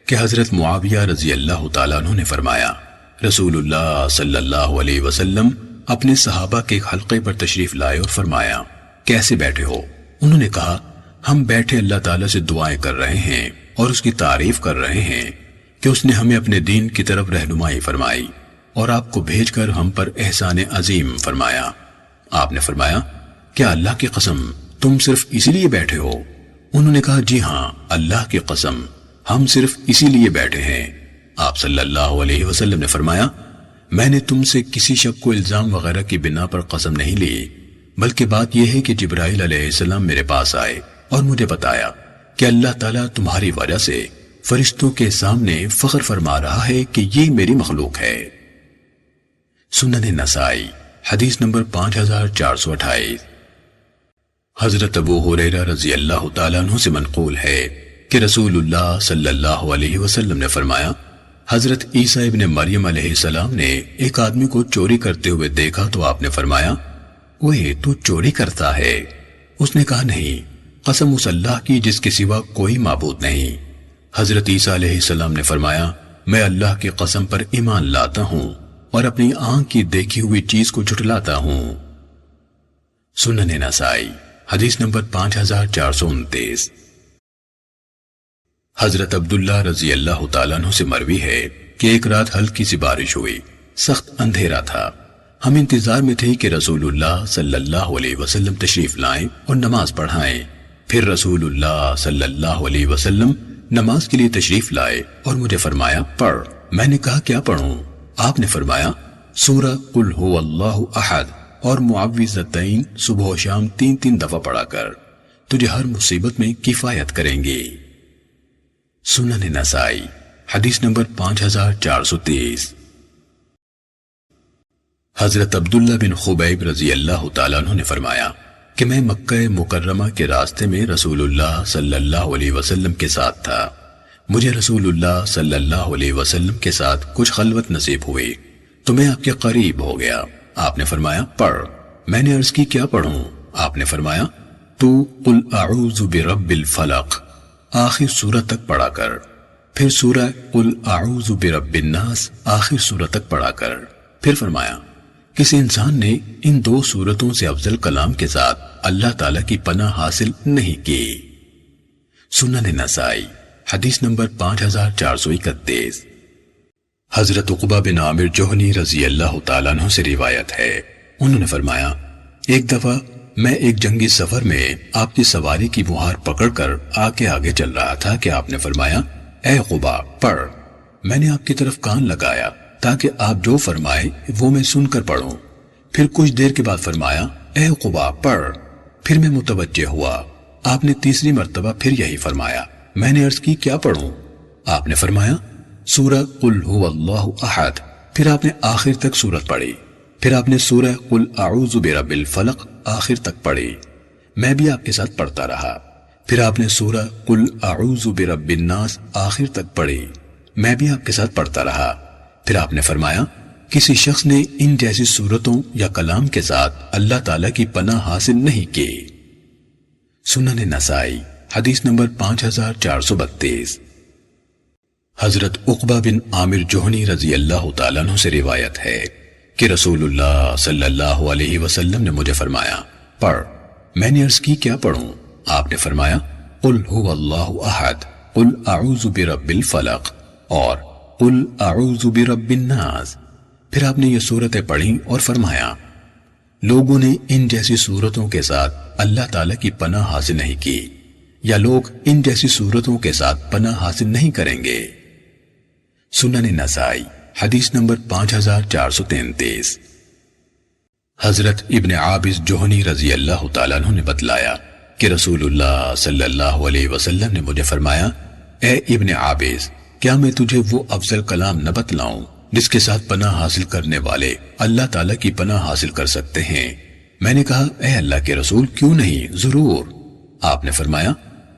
کہ حضرت معاویہ رضی اللہ تعالیٰ عنہ نے فرمایا رسول اللہ صلی اللہ علیہ وسلم اپنے صحابہ کے ایک حلقے پر تشریف لائے اور فرمایا کیسے بیٹھے ہو؟ انہوں نے کہا ہم بیٹھے اللہ تعالیٰ سے دعائیں کر رہے ہیں اور اس کی تعریف کر رہے ہیں کہ اس نے ہمیں اپنے دین کی طرف رہنمائی فرمائی اور آپ کو بھیج کر ہم پر احسان عظیم فرمایا۔ آپ نے فرمایا کیا اللہ کی قسم تم صرف اسی لیے بیٹھے ہو؟ انہوں نے کہا جی ہاں اللہ کی قسم ہم صرف اسی لیے بیٹھے ہیں۔ آپ صلی اللہ علیہ وسلم نے فرمایا میں نے تم سے کسی شک کو الزام وغیرہ کی بنا پر قسم نہیں لی، بلکہ بات یہ ہے کہ جبرائیل علیہ السلام میرے پاس آئے اور مجھے بتایا کہ اللہ تعالیٰ تمہاری وجہ سے فرشتوں کے سامنے فخر فرما رہا ہے کہ یہ میری مخلوق ہے۔ سنن نسائی حدیث نمبر 5428۔ حضرت ابو ہریرہ رضی اللہ تعالیٰ عنہ سے منقول ہے کہ رسول اللہ صلی اللہ علیہ وسلم نے فرمایا، حضرت عیسیٰ ابن مریم علیہ السلام نے ایک آدمی کو چوری کرتے ہوئے دیکھا تو آپ نے فرمایا، اوئے تو چوری کرتا ہے؟ اس نے کہا، نہیں، قسم اس اللہ کی جس کے سوا کوئی معبود نہیں۔ حضرت عیسیٰ علیہ السلام نے فرمایا، میں اللہ کی قسم پر ایمان لاتا ہوں اور اپنی آنکھ کی دیکھی ہوئی چیز کو جھٹلاتا ہوں۔ سنن نسائی حدیث نمبر 5429۔ حضرت عبداللہ رضی اللہ تعالیٰ عنہ سے مروی ہے کہ ایک رات ہلکی سی بارش ہوئی، سخت اندھیرا تھا۔ ہم انتظار میں تھے کہ رسول اللہ صلی اللہ علیہ وسلم تشریف لائیں اور نماز پڑھائیں۔ پھر رسول اللہ صلی اللہ علیہ وسلم نماز کے لیے تشریف لائے اور مجھے فرمایا، پڑھ۔ میں نے کہا، کیا پڑھوں؟ آپ نے فرمایا، سورہ قل هو اللہ احد اور معوذتین صبح و شام 3 دفعہ پڑھا کر، تجھے ہر مصیبت میں کفایت کریں گی۔ سنن نسائی حدیث نمبر 5430۔ حضرت عبداللہ بن خبیب رضی اللہ تعالیٰ عنہ نے فرمایا کہ میں مکہ مکرمہ کے راستے میں رسول اللہ صلی اللہ علیہ وسلم کے ساتھ تھا۔ مجھے رسول اللہ صلی اللہ علیہ وسلم کے ساتھ کچھ خلوت نصیب ہوئی تو میں آپ کے قریب ہو گیا۔ آپ نے فرمایا، پڑھ۔ میں نے عرض کی، کیا پڑھوں؟ آپ نے فرمایا، تو قل اعوذ برب الفلق آخر سورت تک پڑھا کر، پھر سورہ قل اعوذ برب الناس آخر سورت تک پڑھا کر، پھر فرمایا، کسی انسان نے ان 2 سورتوں سے افضل کلام کے ساتھ اللہ تعالیٰ کی پناہ حاصل نہیں کی۔ سنن نسائی حدیث نمبر 5431۔ حضرت عقبہ بن عامر جوہنی رضی اللہ تعالیٰ عنہ سے روایت ہے، انہوں نے فرمایا، ایک دفعہ میں ایک جنگی سفر میں آپ کی سواری کی مہار پکڑ کر آگے چل رہا تھا کہ آپ نے فرمایا، اے عقبہ پڑھ۔ میں نے آپ کی طرف کان لگایا تاکہ آپ جو فرمائے وہ میں سن کر پڑھوں۔ پھر کچھ دیر کے بعد فرمایا، اے عقبہ پڑھ۔ پھر میں متوجہ ہوا، آپ نے تیسری مرتبہ پھر یہی فرمایا۔ میں نے عرض کی، کیا پڑھوں؟ آپ نے فرمایا، سورہ قل هو اللہ احد۔ پھر آپ نے آخر تک سورت پڑھی۔ پھر آپ نے سورہ قل اعوذ برب الفلق آخر تک پڑھی۔ میں بھی آپ کے ساتھ پڑھتا رہا۔ پھر آپ نے سورہ قل اعوذ برب الناس آخر تک پڑھی۔ میں بھی آپ کے ساتھ پڑھتا رہا۔ پھر آپ نے فرمایا، کسی شخص نے ان جیسی صورتوں یا کلام کے ساتھ اللہ تعالیٰ کی پناہ حاصل نہیں کی۔ سنن نسائی حدیث نمبر 5432۔ حضرت عقبہ بن عامر جوہنی رضی اللہ تعالیٰ عنہ سے روایت ہے کہ رسول اللہ صلی اللہ علیہ وسلم نے مجھے فرمایا، پڑھ۔ میں نے عرض کی، کیا پڑھوں؟ آپ نے فرمایا، قل هو اللہ احد، قل اعوذ برب الفلق اور قل اعوذ برب الناس۔ پھر آپ نے یہ صورتیں پڑھی اور فرمایا، لوگوں نے ان جیسی صورتوں کے ساتھ اللہ تعالیٰ کی پناہ حاصل نہیں کی، یا لوگ ان جیسی صورتوں کے ساتھ پناہ حاصل نہیں کریں گے۔ سنن نسائی حدیث نمبر 5433۔ حضرت ابن عابس جوہنی رضی اللہ تعالیٰ عنہ نے بتلایا کہ رسول اللہ صلی اللہ علیہ وسلم نے مجھے فرمایا، اے ابن عابس، کیا میں تجھے وہ افضل کلام نہ بتلاؤں جس کے ساتھ پناہ حاصل کرنے والے اللہ تعالیٰ کی پناہ حاصل کر سکتے ہیں؟ میں نے کہا، اے اللہ کے رسول، کیوں نہیں، ضرور۔ آپ نے فرمایا،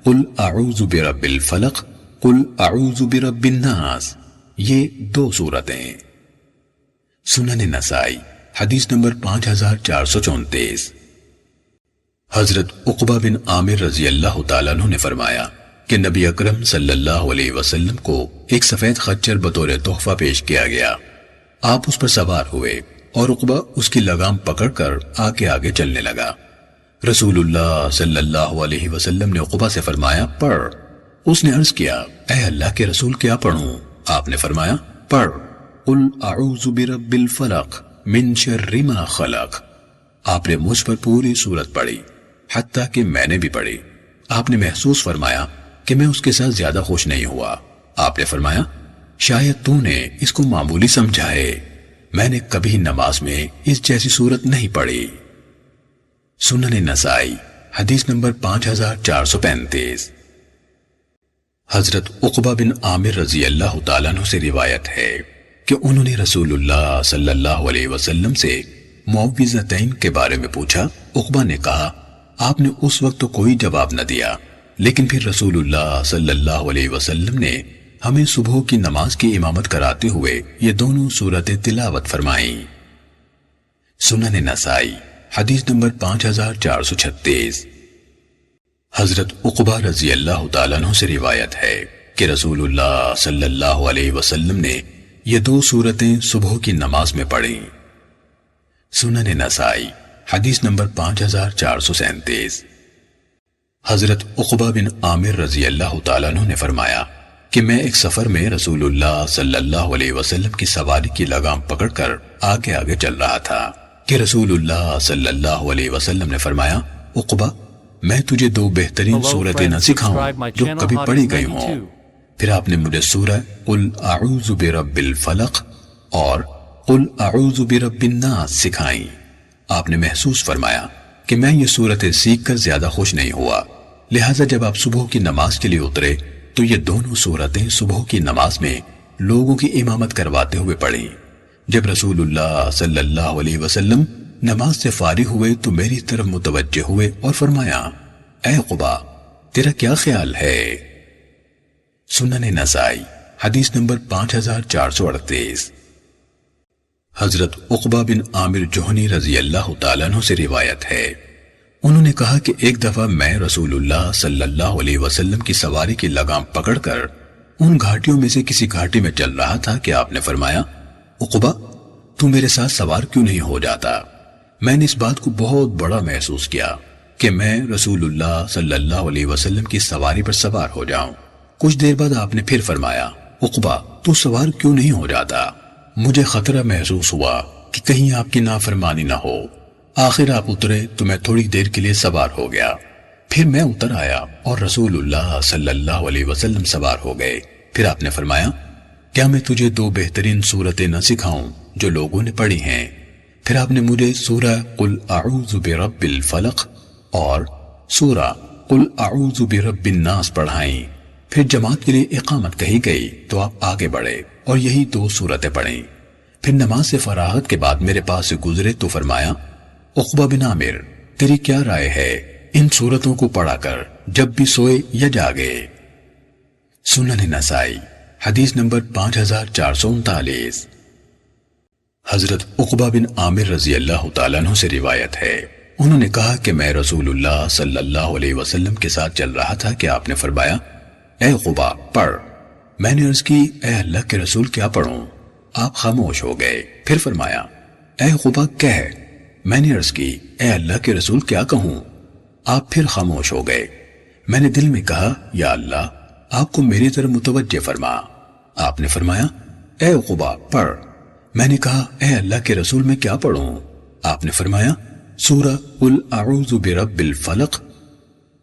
قل اعوذ برب الفلق، قل اعوذ برب الناس، یہ 2 سورتیں۔ سنن نسائی حدیث نمبر 5434۔ حضرت عقبہ بن عامر رضی اللہ تعالیٰ عنہ نے فرمایا کہ نبی اکرم صلی اللہ علیہ وسلم کو ایک سفید خچر بطور تحفہ پیش کیا گیا۔ آپ اس پر سوار ہوئے اور عقبہ اس کی لگام پکڑ کر آگے چلنے لگا۔ رسول اللہ صلی اللہ علیہ وسلم نے عقبہ سے فرمایا، پڑھ۔ اس نے عرض کیا، اے اللہ کے رسول، کیا پڑھوں؟ آپ نے فرمایا، پڑھ، قل اعوذ برب الفلق من شر ما خلق۔ آپ نے مجھ پر پوری سورت پڑھی، حتیٰ کہ میں نے بھی پڑھی۔ آپ نے محسوس فرمایا کہ میں اس کے ساتھ زیادہ خوش نہیں ہوا۔ آپ نے فرمایا، شاید تو نے اس کو معمولی سمجھا ہے، میں نے کبھی نماز میں اس جیسی سورت نہیں پڑھی۔ سنن نسائی حدیث نمبر 5435۔ حضرت عقبہ بن عامر رضی اللہ تعالیٰ عنہ سے روایت ہے کہ انہوں نے رسول اللہ صلی اللہ علیہ وسلم سے معوذتین کے بارے میں پوچھا۔ عقبہ نے کہا آپ نے اس وقت تو کوئی جواب نہ دیا، لیکن پھر رسول اللہ صلی اللہ علیہ وسلم نے ہمیں صبح کی نماز کی امامت کراتے ہوئے یہ دونوں سورتیں تلاوت فرمائیں۔ سنن نسائی حدیث نمبر 5436۔ حضرت عقبہ رضی اللہ تعالیٰ عنہ سے روایت ہے کہ رسول اللہ صلی اللہ علیہ وسلم نے یہ دو سورتیں صبح کی نماز میں پڑھیں۔ سنن نسائی حدیث نمبر 5437۔ حضرت عقبہ بن عامر رضی اللہ تعالیٰ عنہ نے فرمایا کہ میں ایک سفر میں رسول اللہ صلی اللہ علیہ وسلم کی سواری کی لگام پکڑ کر آگے آگے چل رہا تھا کہ رسول اللہ صلی اللہ علیہ وسلم نے فرمایا عقبہ میں تجھے دو بہترین صورتیں نہ سکھاؤں جو کبھی پڑھی گئی ہوں؟ پھر آپ نے مجھے سورہ قل اعوذ برب الفلق اور قل اعوذ برب الناس سکھائیں۔ آپ نے محسوس فرمایا کہ میں یہ صورتیں سیکھ کر زیادہ خوش نہیں ہوا، لہٰذا جب آپ صبح کی نماز کے لیے اترے تو یہ دونوں صورتیں صبح کی نماز میں لوگوں کی امامت کرواتے ہوئے پڑھیں۔ جب رسول اللہ صلی اللہ علیہ وسلم نماز سے فارغ ہوئے تو میری طرف متوجہ ہوئے اور فرمایا اے عقبہ تیرا کیا خیال ہے؟ سنن نسائی حدیث نمبر 5438۔ حضرت عقبہ بن عامر جوہنی رضی اللہ تعالیٰ عنہ سے روایت ہے انہوں نے کہا کہ ایک دفعہ میں رسول اللہ صلی اللہ علیہ وسلم کی سواری کی لگام پکڑ کر ان گھاٹیوں میں سے کسی گھاٹی میں چل رہا تھا کہ آپ نے فرمایا عقبہ تو میرے ساتھ سوار کیوں نہیں ہو جاتا؟ میں نے اس بات کو بہت بڑا محسوس کیا کہ میں رسول اللہ صلی اللہ علیہ وسلم کی سواری پر سوار ہو جاؤں۔ کچھ دیر بعد آپ نے پھر فرمایا عقبہ تو سوار کیوں نہیں ہو جاتا؟ مجھے خطرہ محسوس ہوا کہ کہیں آپ کی نافرمانی نہ ہو۔ آخر آپ اترے تو میں تھوڑی دیر کے لیے سوار ہو گیا، پھر میں اتر آیا اور رسول اللہ صلی اللہ علیہ وسلم سوار ہو گئے۔ پھر آپ نے فرمایا کیا میں تجھے دو بہترین صورتیں نہ سکھاؤں جو لوگوں نے پڑھی ہیں؟ پھر آپ نے مجھے سورہ قل اعوذ برب الفلق اور سورہ قل اعوذ برب الناس پڑھائیں۔ پھر جماعت کے لیے اقامت کہی گئی تو آپ آگے بڑھے اور یہی دو صورتیں پڑھیں۔ پھر نماز سے فراغت کے بعد میرے پاس سے گزرے تو فرمایا عقبہ بن عامر تیری کیا رائے ہے ان صورتوں کو پڑھا کر جب بھی سوئے یا جاگے؟ سنن نسائی حدیث نمبر 5439۔ حضرت عقبہ بن عامر رضی اللہ تعالیٰ عنہ سے روایت ہے انہوں نے کہا کہ میں رسول اللہ صلی اللہ علیہ وسلم کے ساتھ چل رہا تھا کہ آپ نے فرمایا اے عقبہ پڑھ۔ میں نے عرض کی اے اللہ کے رسول کیا پڑھوں؟ آپ خاموش ہو گئے۔ پھر فرمایا اے عقبہ کہہ۔ میں نے عرض کی اے اللہ کے رسول کیا کہوں؟ آپ پھر خاموش ہو گئے۔ میں نے دل میں کہا یا اللہ آپ کو میری طرف متوجہ فرما۔ آپ نے فرمایا اے عقبہ پڑھ۔ میں نے کہا اے اللہ کے رسول میں کیا پڑھوں؟ آپ نے فرمایا سورہ قل اعوذ برب الفلق۔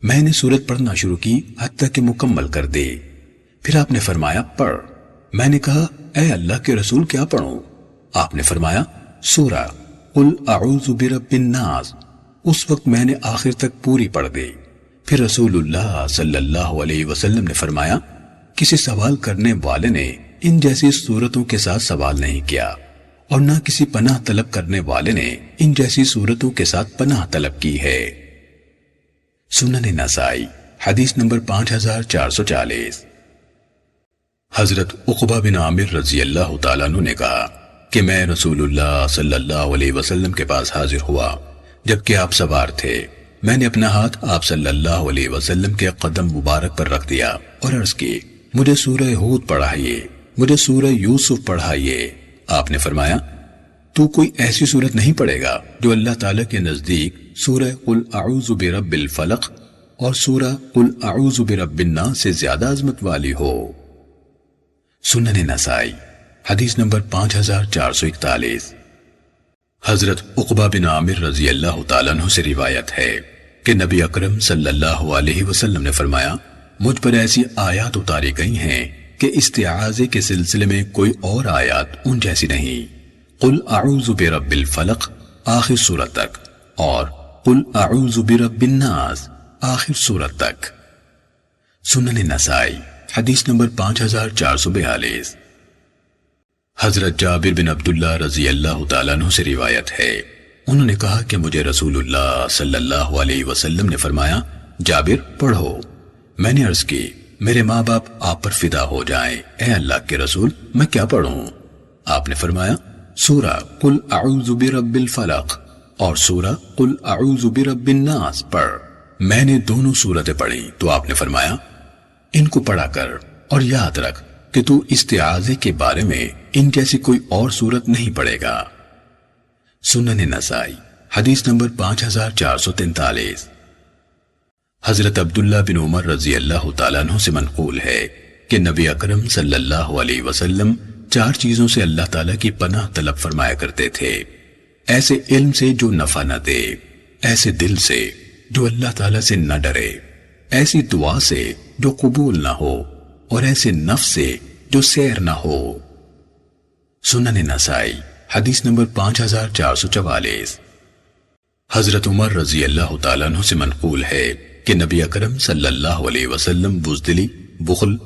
میں نے سورت پڑھنا شروع کی حتیٰ کہ مکمل کر دی۔ پھر آپ نے فرمایا پڑھ۔ میں نے کہا اے اللہ کے رسول کیا پڑھوں؟ آپ نے فرمایا سورہ قل اعوذ برب الناس۔ اس وقت میں نے آخر تک پوری پڑھ دی۔ پھر رسول اللہ صلی اللہ علیہ وسلم نے فرمایا کسی سوال کرنے والے نے ان جیسی صورتوں کے ساتھ سوال نہیں کیا اور نہ کسی پناہ طلب کرنے والے نے ان جیسی صورتوں کے ساتھ پناہ طلب کی ہے۔ سنن نسائی حدیث نمبر 5440۔ حضرت عقبہ بن عامر رضی اللہ تعالیٰ عنہ نے کہا کہ میں رسول اللہ صلی اللہ علیہ وسلم کے پاس حاضر ہوا جبکہ آپ سوار تھے۔ میں نے اپنا ہاتھ آپ صلی اللہ علیہ وسلم کے قدم مبارک پر رکھ دیا اور عرض کی مجھے سورہ ہود پڑھائیے، مجھے سورہ یوسف پڑھائیے۔ آپ نے فرمایا تو کوئی ایسی صورت نہیں پڑھے گا جو اللہ تعالیٰ کے نزدیک سورہ قل اعوذ برب الفلق اور سورہ قل اعوذ برب الناس سے زیادہ عظمت والی ہو۔ سنن نسائی حدیث نمبر 5441۔ حضرت عقبہ بن عامر رضی اللہ تعالیٰ عنہ سے روایت ہے کہ نبی اکرم صلی اللہ علیہ وسلم نے فرمایا مجھ پر ایسی آیات اتاری گئی ہیں کہ استعاذے کے سلسلے میں کوئی اور آیات ان جیسی نہیں۔ قل اعوذ برب الفلق آخر سورت تک اور قل اعوذ برب الناس آخر سورت تک۔ سنن نسائی حدیث نمبر 5442۔ حضرت جابر بن عبداللہ رضی اللہ تعالیٰ عنہ سے روایت ہے، انہوں نے کہا کہ مجھے رسول اللہ صلی اللہ علیہ وسلم نے فرمایا، جابر پڑھو۔ میں نے عرض کی، میرے ماں باپ آپ پر فدا ہو جائیں، اے اللہ کے رسول میں کیا پڑھوں؟ آپ نے فرمایا، سورہ قل اعوذ برب الفلق اور سورہ قل اعوذ برب الناس پڑھ۔ میں نے دونوں سورتیں پڑھی تو آپ نے فرمایا، ان کو پڑھا کر اور یاد رکھ کہ تو استعاذے کے بارے میں ان جیسی کوئی اور سورت نہیں پڑھے گا۔ سنن نسائی حدیث نمبر 5443۔ حضرت عبداللہ بن عمر رضی اللہ تعالیٰ عنہ سے منقول ہے کہ نبی اکرم صلی اللہ علیہ وسلم 4 چیزوں سے اللہ تعالیٰ کی پناہ طلب فرمایا کرتے تھے، ایسے علم سے جو نفع نہ دے، ایسے دل سے جو اللہ تعالیٰ سے نہ ڈرے، ایسی دعا سے جو قبول نہ ہو، اور ایسے نفس سے جو سیر نہ ہو۔ سنن نسائی حدیث نمبر 5444۔ حضرت عمر رضی اللہ تعالیٰ عنہ سے منقول ہے کہ نبی اکرم صلی اللہ علیہ وسلم بزدلی، بخل،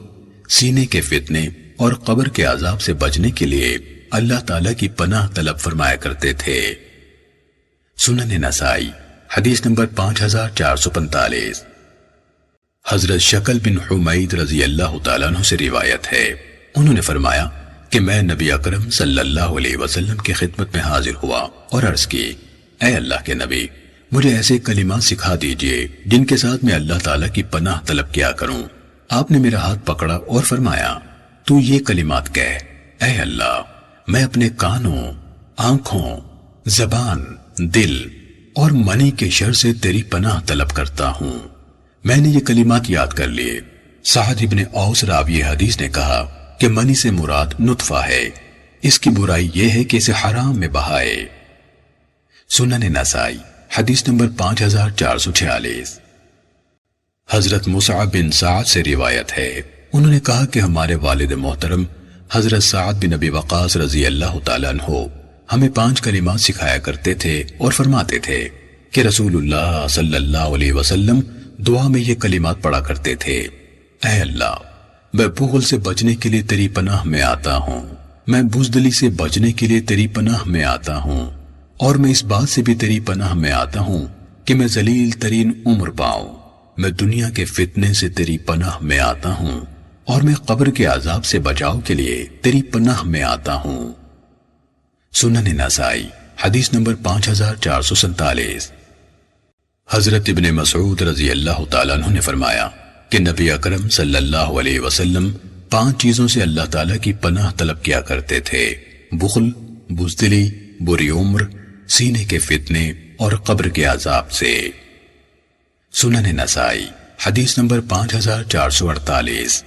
سینے کے فتنے اور قبر کے عذاب سے بچنے کے لیے اللہ تعالیٰ کی پناہ طلب فرمایا کرتے تھے۔ سنن نسائی حدیث نمبر 5445۔ حضرت شکل بن حمید رضی اللہ تعالیٰ عنہ سے روایت ہے، انہوں نے فرمایا کہ میں نبی اکرم صلی اللہ علیہ وسلم کی خدمت میں حاضر ہوا اور عرض کی، اے اللہ کے نبی، مجھے ایسے کلمات سکھا دیجئے جن کے ساتھ میں اللہ تعالیٰ کی پناہ طلب کیا کروں۔ آپ نے میرا ہاتھ پکڑا اور فرمایا، تو یہ کلمات کہہ، اے اللہ، میں اپنے کانوں، آنکھوں، زبان، دل اور منی کے شر سے تیری پناہ طلب کرتا ہوں۔ میں نے یہ کلمات یاد کر لیے۔ سعد ابن اوس راوی حدیث نے کہا کہ منی سے مراد نطفہ ہے، اس کی برائی یہ ہے کہ اسے حرام میں بہائے۔ سنن نسائی حدیث نمبر 5446۔ حضرت مصعب بن سعد سے روایت ہے، انہوں نے کہا کہ ہمارے والد محترم حضرت سعد بن ابی وقاص رضی اللہ تعالیٰ عنہ ہمیں 5 کلمات سکھایا کرتے تھے اور فرماتے تھے کہ رسول اللہ صلی اللہ علیہ وسلم دعا میں یہ کلمات پڑھا کرتے تھے، اے اللہ، میں بخل سے بچنے کے لیے تیری پناہ میں آتا ہوں، میں بزدلی سے بچنے کے لیے تیری پناہ میں آتا ہوں، اور میں اس بات سے بھی تیری پناہ میں آتا ہوں کہ میں ذلیل ترین عمر پاؤں، میں دنیا کے فتنے سے تیری پناہ میں آتا ہوں، اور میں قبر کے عذاب سے بچاؤ کے لیے تیری پناہ میں آتا ہوں۔ سنن نسائی حدیث نمبر 5447۔ حضرت ابن مسعود رضی اللہ تعالیٰ عنہ نے فرمایا کہ نبی اکرم صلی اللہ علیہ وسلم 5 چیزوں سے اللہ تعالیٰ کی پناہ طلب کیا کرتے تھے، بخل، بزدلی، بری عمر، سینے کے فتنے اور قبر کے عذاب سے۔ سنن نسائی حدیث نمبر 5448۔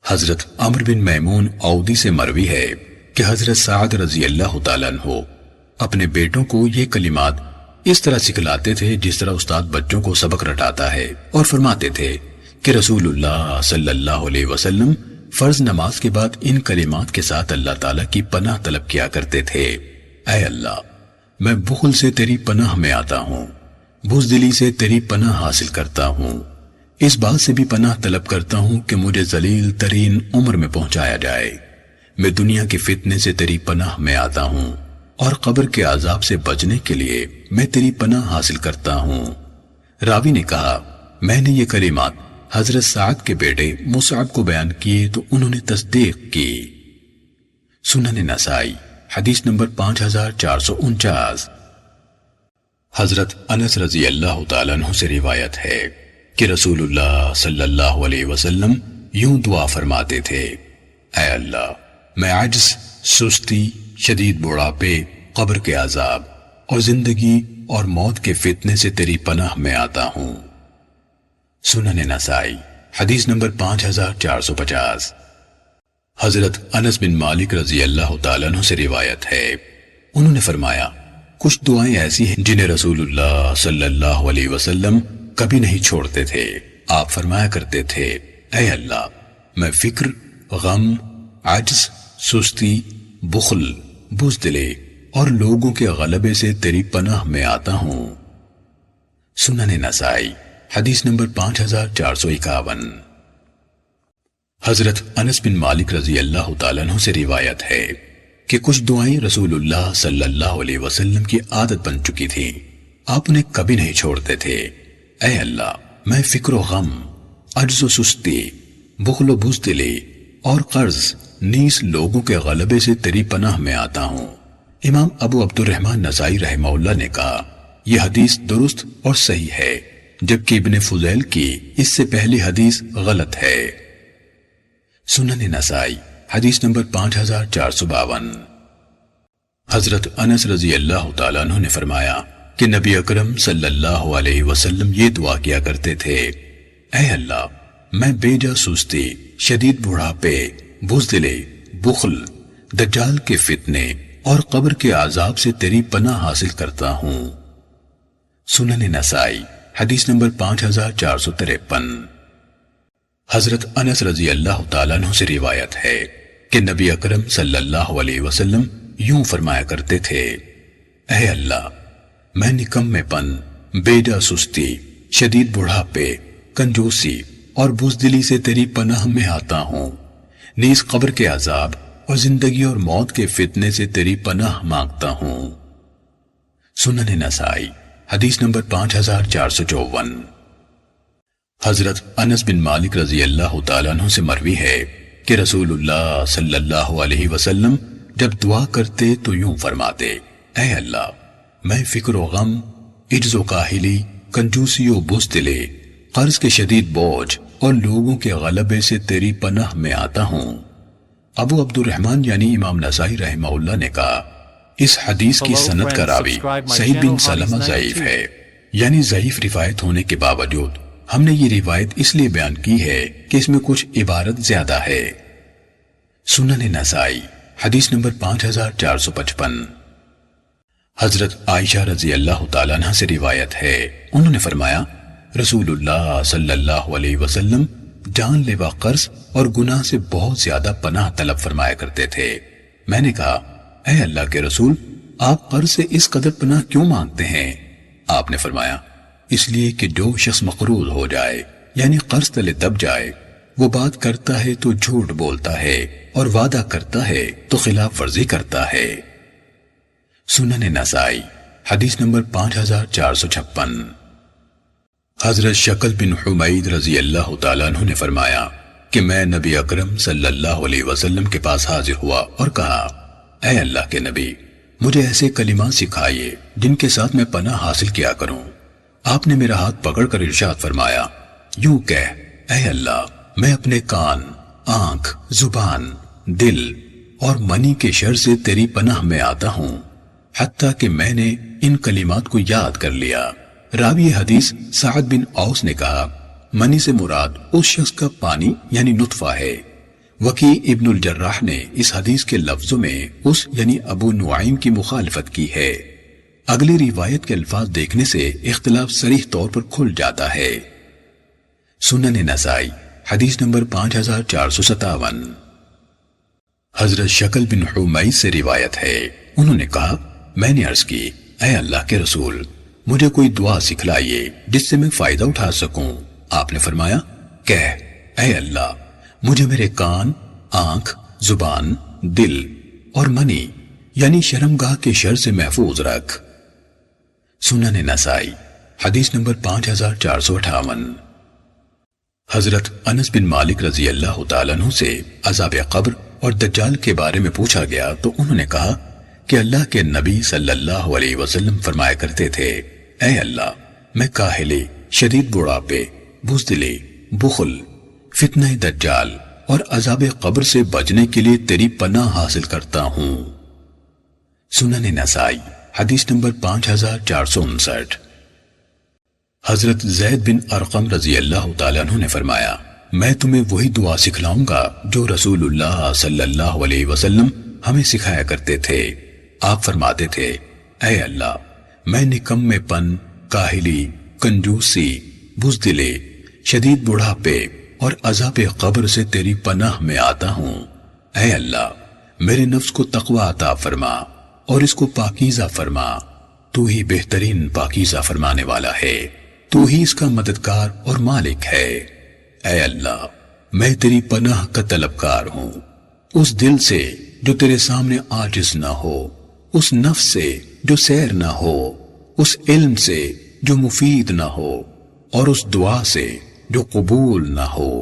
حضرت عمرو بن میمون عودی سے مروی ہے کہ حضرت سعد رضی اللہ تعالیٰ عنہ اپنے بیٹوں کو یہ کلمات اس طرح سکھلاتے تھے جس طرح استاد بچوں کو سبق رٹاتا ہے، اور فرماتے تھے کہ رسول اللہ صلی اللہ علیہ وسلم فرض نماز کے بعد ان کلمات کے ساتھ اللہ تعالیٰ کی پناہ طلب کیا کرتے تھے، اے اللہ، میں بخل سے تیری پناہ میں آتا ہوں، بزدلی سے تیری پناہ حاصل کرتا ہوں، اس بات سے بھی پناہ طلب کرتا ہوں کہ مجھے ذلیل ترین عمر میں پہنچایا جائے، میں دنیا کے فتنے سے تیری پناہ میں آتا ہوں، اور قبر کے عذاب سے بچنے کے لیے میں تیری پناہ حاصل کرتا ہوں۔ راوی نے کہا، میں نے یہ کلمات حضرت سعد کے بیٹے مصعب کو بیان کیے تو انہوں نے تصدیق کی۔ سنن نسائی حدیث نمبر 5449۔ حضرت انس رضی اللہ تعالیٰ عنہ سے روایت ہے کہ رسول اللہ صلی اللہ علیہ وسلم یوں دعا فرماتے تھے، اے اللہ، میں عجز، سستی، شدید بڑھاپے، قبر کے عذاب اور زندگی اور موت کے فتنے سے تیری پناہ میں آتا ہوں۔ سنن نسائی حدیث نمبر 5450۔ حضرت انس بن مالک رضی اللہ تعالیٰ عنہ سے روایت ہے، انہوں نے فرمایا، کچھ دعائیں ایسی ہیں جنہیں رسول اللہ صلی اللہ علیہ وسلم کبھی نہیں چھوڑتے تھے۔ آپ فرمایا کرتے تھے، اے اللہ، میں فکر، غم، عجز، سستی، بخل، بزدلی اور لوگوں کے غلبے سے تیری پناہ میں آتا ہوں۔ سنن نسائی حدیث نمبر 5451۔ حضرت انس بن مالک رضی اللہ تعالیٰ عنہ سے روایت ہے کہ کچھ دعائیں رسول اللہ صلی اللہ علیہ وسلم کی عادت بن چکی تھی، آپ انہیں کبھی نہیں چھوڑتے تھے۔ اے اللہ، میں فکر و غم، عجز و سستی، بخل و بزدلی اور قرض نیز لوگوں کے غلبے سے تیری پناہ میں آتا ہوں۔ امام ابو عبد الرحمن نسائی رحمہ اللہ نے کہا یہ حدیث درست اور صحیح ہے، جبکہ ابن فضیل کی اس سے پہلی حدیث غلط ہے۔ سنن نسائی حدیث نمبر 5452۔ حضرت انس رضی اللہ تعالیٰ عنہ نے فرمایا کہ نبی اکرم صلی اللہ علیہ وسلم یہ دعا کیا کرتے تھے، اے اللہ، میں بے جا سستی، شدید بڑھاپے، بزدلی، بخل، دجال کے فتنے اور قبر کے عذاب سے تیری پناہ حاصل کرتا ہوں۔ سنن نسائی حدیث نمبر 5453۔ حضرت انس رضی اللہ تعالیٰ عنہ سے روایت ہے کہ نبی اکرم صلی اللہ علیہ وسلم یوں فرمایا کرتے تھے، اے اللہ، میں نکمے پن، بے جا سستی، شدید بڑھاپے، کنجوسی اور بزدلی سے تیری پناہ میں آتا ہوں، نیز قبر کے عذاب اور زندگی اور موت کے فتنے سے تیری پناہ مانگتا ہوں۔ سنن نسائی حدیث نمبر 5454۔ حضرت انس بن مالک رضی اللہ تعالیٰ عنہ سے مروی ہے کہ رسول اللہ صلی اللہ علیہ وسلم جب دعا کرتے تو یوں فرماتے، اے اللہ، میں فکر و غم، عجز و کاہلی، کنجوسی و بزدلی، قرض کے شدید بوجھ اور لوگوں کے غلبے سے تیری پناہ میں آتا ہوں۔ ابو عبد الرحمن یعنی امام نسائی رحمہ اللہ نے کہا اس حدیث کی سند کا راوی سعید بن سلمہ ضعیف ہے، یعنی ضعیف روایت ہونے کے باوجود ہم نے یہ روایت اس لیے بیان کی ہے کہ اس میں کچھ عبارت زیادہ ہے۔ سنن نسائی حدیث نمبر 5455۔ حضرت عائشہ رضی اللہ تعالیٰ عنہ سے روایت ہے، انہوں نے فرمایا رسول اللہ صلی اللہ علیہ وسلم جان لیوا قرض اور گناہ سے بہت زیادہ پناہ طلب فرمایا کرتے تھے۔ میں نے کہا اے اللہ کے رسول، آپ قرض سے اس قدر پناہ کیوں مانگتے ہیں؟ آپ نے فرمایا اس لیے کہ جو شخص مقروض ہو جائے یعنی قرض تلے دب جائے، وہ بات کرتا ہے تو جھوٹ بولتا ہے اور وعدہ کرتا ہے تو خلاف ورزی کرتا ہے۔ سنن نسائی حدیث نمبر 5456۔ حضرت شکل بن حمید رضی اللہ تعالیٰ عنہ نے فرمایا کہ میں نبی اکرم صلی اللہ علیہ وسلم کے پاس حاضر ہوا اور کہا، اے اللہ کے نبی، مجھے ایسے کلمات سکھائیے جن کے ساتھ میں پناہ حاصل کیا کروں۔ آپ نے میرا ہاتھ پکڑ کر ارشاد فرمایا، یوں کہہ، اے اللہ، میں اپنے کان، آنکھ، زبان، دل اور منی کے شر سے تیری پناہ میں آتا ہوں، حتیٰ کہ میں نے ان کلمات کو یاد کر لیا۔ راوی حدیث سعد بن اوس نے کہا، منی سے مراد اس شخص کا پانی یعنی نطفہ ہے۔ وکیع ابن الجراح نے اس حدیث کے لفظوں میں اس یعنی ابو نعیم کی مخالفت کی ہے۔ اگلی روایت کے الفاظ دیکھنے سے اختلاف صریح طور پر کھل جاتا ہے۔ سنن نسائی حدیث نمبر 5457۔ حضرت شکل بن حمید سے روایت ہے، انہوں نے کہا، میں نے عرض کی، اے اللہ کے رسول، مجھے کوئی دعا سکھلائیے جس سے میں فائدہ اٹھا سکوں۔ آپ نے فرمایا، کہہ، اے اللہ، مجھے میرے کان، آنکھ، زبان، دل اور منی یعنی شرمگاہ کے شر سے محفوظ رکھ۔ سنن نسائی حدیث نمبر 5458۔ حضرت انس بن مالک رضی اللہ تعالیٰ عنہ سے عذاب قبر اور دجال کے بارے میں پوچھا گیا تو انہوں نے کہا کہ اللہ کے نبی صلی اللہ علیہ وسلم فرمایا کرتے تھے، اے اللہ، میں کاہلی، شدید بڑھاپے، بزدلی، بخل، فتنہ دجال اور عذاب قبر سے بچنے کے لیے تیری پناہ حاصل کرتا ہوں۔ سنن نسائی حدیث نمبر 5459۔ حضرت زید بن ارقم رضی اللہ تعالیٰ عنہ نے فرمایا، میں تمہیں وہی دعا سکھلاؤں گا جو رسول اللہ صلی اللہ علیہ وسلم ہمیں سکھایا کرتے تھے۔ آپ فرماتے تھے، اے اللہ، میں نکمے پن، کاہلی، کنجوسی، بزدلی، شدید بڑھاپے اور عذاب قبر سے تیری پناہ میں آتا ہوں۔ اے اللہ، میرے نفس کو تقوی عطا فرما اور اس کو پاکیزہ فرما، تو ہی بہترین پاکیزہ فرمانے والا ہے، تو ہی اس کا مددگار اور مالک ہے۔ اے اللہ، میں تیری پناہ کا طلبکار ہوں، اس دل سے جو تیرے سامنے عاجز نہ ہو، اس نفس سے جو سیر نہ ہو، اس علم سے جو مفید نہ ہو، اور اس دعا سے جو قبول نہ ہو۔